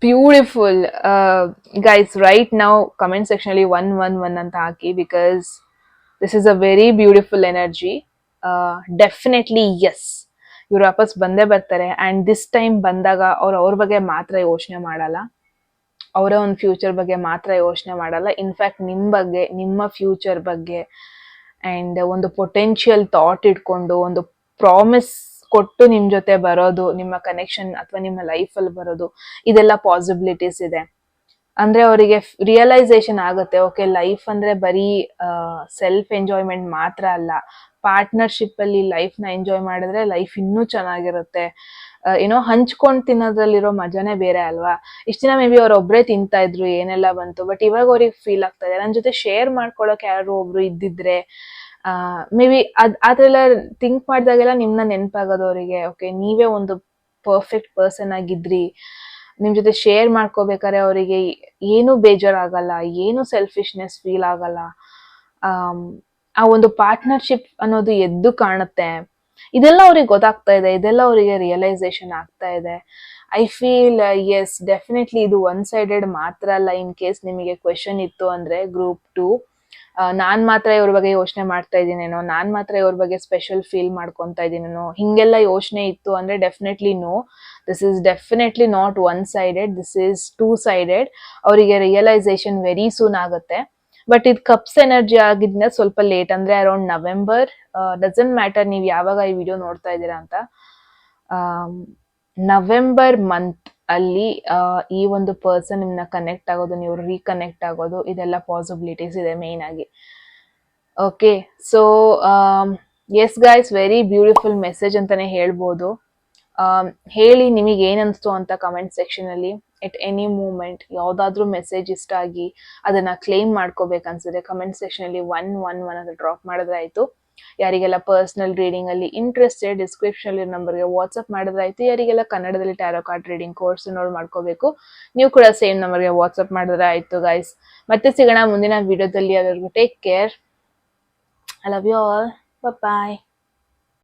beautiful guys. Right now comment section ಅಲ್ಲಿ 111 ಅಂತ ಹಾಕಿ, because this is a very beautiful energy. Definitely yes, ಇವ್ರು ವಾಪಸ್ ಬಂದೇ ಬರ್ತಾರೆ. ಅಂಡ್ ದಿಸ್ ಟೈಮ್ ಬಂದಾಗ ಅವ್ರ ಬಗ್ಗೆ ಮಾತ್ರ ಯೋಚನೆ ಮಾಡಲ್ಲ, ಅವರ ಒಂದು ಫ್ಯೂಚರ್ ಬಗ್ಗೆ ಮಾತ್ರ ಯೋಚನೆ ಮಾಡಲ್ಲ, ಇನ್ಫ್ಯಾಕ್ಟ್ ನಿಮ್ ಬಗ್ಗೆ, ನಿಮ್ಮ ಫ್ಯೂಚರ್ ಬಗ್ಗೆ ಅಂಡ್ ಒಂದು ಪೊಟೆನ್ಶಿಯಲ್ ಥಾಟ್ ಇಟ್ಕೊಂಡು ಒಂದು ಪ್ರಾಮಿಸ್ ಕೊಟ್ಟು ನಿಮ್ ಜೊತೆ ಬರೋದು, ನಿಮ್ಮ ಕನೆಕ್ಷನ್ ಅಥವಾ ನಿಮ್ಮ ಲೈಫಲ್ಲಿ ಬರೋದು, ಇದೆಲ್ಲ ಪಾಸಿಬಿಲಿಟೀಸ್ ಇದೆ. ಅಂದ್ರೆ ಅವರಿಗೆ ರಿಯಲೈಸೇಷನ್ ಆಗುತ್ತೆ, ಓಕೆ ಲೈಫ್ ಅಂದ್ರೆ ಬರೀ ಸೆಲ್ಫ್ ಎಂಜಾಯ್ಮೆಂಟ್ ಮಾತ್ರ ಅಲ್ಲ, ಪಾರ್ಟ್ನರ್ಶಿಪ್ ಅಲ್ಲಿ ಲೈಫ್ ನ ಎಂಜಾಯ್ ಮಾಡಿದ್ರೆ ಲೈಫ್ ಇನ್ನೂ ಚೆನ್ನಾಗಿರುತ್ತೆ. ಏನೋ ಹಂಚ್ಕೊಂಡ್ ತಿನ್ನೋದ್ರಲ್ಲಿರೋ ಮಜಾನೇ ಬೇರೆ ಅಲ್ವಾ. ಇಷ್ಟ ದಿನ ಮೇ ಬಿ ಅವ್ರ ಒಬ್ರೇ ತಿಂತಾ ಇದ್ರು, ಏನೆಲ್ಲ ಬಂತು, ಬಟ್ ಇವಾಗ ಅವ್ರಿಗೆ ಫೀಲ್ ಆಗ್ತಾ ಇದೆ ನನ್ನ ಜೊತೆ ಶೇರ್ ಮಾಡ್ಕೊಳಕ್ ಯಾರು ಒಬ್ರು ಇದ್ದಿದ್ರೆ. ಮೇ ಬಿ ಅದೆಲ್ಲ ಥಿಂಕ್ ಮಾಡಿದಾಗೆಲ್ಲ ನಿಮ್ನ ನೆನಪಾಗೋದು ಅವರಿಗೆ, ಓಕೆ ನೀವೇ ಒಂದು ಪರ್ಫೆಕ್ಟ್ ಪರ್ಸನ್ ಆಗಿದ್ರಿ, ನಿಮ್ ಜೊತೆ ಶೇರ್ ಮಾಡ್ಕೋಬೇಕಾದ್ರೆ ಅವರಿಗೆ ಏನು ಬೇಜಾರಾಗಲ್ಲ, ಏನು ಸೆಲ್ಫಿಶ್ನೆಸ್ ಫೀಲ್ ಆಗಲ್ಲ. ಆ ಒಂದು ಪಾರ್ಟ್ನರ್ಶಿಪ್ ಅನ್ನೋದು ಎದ್ದು ಕಾಣುತ್ತೆ. ಇದೆಲ್ಲ ಅವ್ರಿಗೆ ಗೊತ್ತಾಗ್ತಾ ಇದೆ, ಇದೆಲ್ಲ ಅವರಿಗೆ ರಿಯಲೈಸೇಷನ್ ಆಗ್ತಾ ಇದೆ. ಐ ಫೀಲ್ ಎಸ್, ಡೆಫಿನೆಟ್ಲಿ ಇದು ಒನ್ ಸೈಡೆಡ್ ಮಾತ್ರ ಅಲ್ಲ. ಇನ್ ಕೇಸ್ ನಿಮಗೆ ಕ್ವೆಶನ್ ಇತ್ತು ಅಂದ್ರೆ ಗ್ರೂಪ್ 2, ನಾನ್ ಮಾತ್ರ ಇವ್ರ ಬಗ್ಗೆ ಯೋಚನೆ ಮಾಡ್ತಾ ಇದ್ದೀನೇನೋ, ನಾನ್ ಮಾತ್ರ ಇವ್ರ ಬಗ್ಗೆ ಸ್ಪೆಷಲ್ ಫೀಲ್ ಮಾಡ್ಕೊಂತಾ ಇದ್ದೀನೇನೋ, ಹಿಂಗೆಲ್ಲ ಯೋಚನೆ ಇತ್ತು ಅಂದ್ರೆ definitely no, this is definitely not one sided, this is 2 sided. ಅವರಿಗೆ ರಿಯಲೈಸೇಷನ್ ವೆರಿ ಸೂನ್ ಆಗುತ್ತೆ. ಬಟ್ ಇದು ಕಪ್ಸ್ ಎನರ್ಜಿ ಆಗಿದ್ನ ಸ್ವಲ್ಪ ಲೇಟ್, ಅಂದ್ರೆ ಅರೌಂಡ್ ನವೆಂಬರ್, ಡಸಂಟ್ ಮ್ಯಾಟರ್ ನೀವು ಯಾವಾಗ ಈ ವಿಡಿಯೋ ನೋಡ್ತಾ ಇದ್ದೀರಾ ಅಂತ, ನವೆಂಬರ್ ಮಂತ್ ಅಲ್ಲಿ ಈ ಒಂದು ಪರ್ಸನ್ ನಿಮ್ನ ಕನೆಕ್ಟ್ ಆಗೋದು, ನೀವು ರೀಕನೆಕ್ಟ್ ಆಗೋದು, ಇದೆಲ್ಲ ಪಾಸಿಬಿಲಿಟೀಸ್ ಇದೆ ಮೇನ್ ಆಗಿ. Okay, so yes guys, very beautiful message ಅಂತಾನೆ ಹೇಳ್ಬೋದು. ಹೇಳಿ ನಿಮಗೆ ಏನ್ ಅನ್ಸ್ತು ಅಂತ ಕಮೆಂಟ್ ಸೆಕ್ಷನ್ ಅಲ್ಲಿ. ಎಟ್ ಎನಿ ಮೂಮೆಂಟ್ ಯಾವ್ದಾದ್ರು ಮೆಸೇಜ್ ಇಷ್ಟ ಆಗಿ ಅದನ್ನ ಕ್ಲೇಮ್ ಮಾಡ್ಕೋಬೇಕನ್ಸಿದೆ ಕಮೆಂಟ್ ಸೆಕ್ಷನ್ ಅಲ್ಲಿ 111 ಅಂತ ಡ್ರಾಪ್ ಮಾಡಿದ್ರೆ ಆಯ್ತು. ಯಾರಿಗೆಲ್ಲ ಪರ್ಸನಲ್ ರೀಡಿಂಗ್ ಅಲ್ಲಿ ಇಂಟ್ರೆಸ್ಟೆಡ್, ಡಿಸ್ಕ್ರಿಪ್ಷನ್ ಅಲ್ಲಿ ನಂಬರ್ಗೆ ವಾಟ್ಸ್ಆಪ್ ಮಾಡಿದ್ರೆ ಆಯ್ತು. ಯಾರಿಗೆಲ್ಲ ಕನ್ನಡದಲ್ಲಿ ಟ್ಯಾರೋ ಕಾರ್ಡ್ ರೀಡಿಂಗ್ ಕೋರ್ಸ್ ನೋಡ್ ಮಾಡ್ಕೋಬೇಕು, ನೀವು ಕೂಡ ಸೇಮ್ ನಂಬರ್ಗೆ ವಾಟ್ಸ್ಆಪ್ ಮಾಡಿದ್ರೆ ಆಯ್ತು ಗೈಸ್. ಮತ್ತೆ ಸಿಗೋಣ ಮುಂದಿನ ವಿಡಿಯೋದಲ್ಲಿ. ಅದವರೆಗೂ take care, I love you all, bye.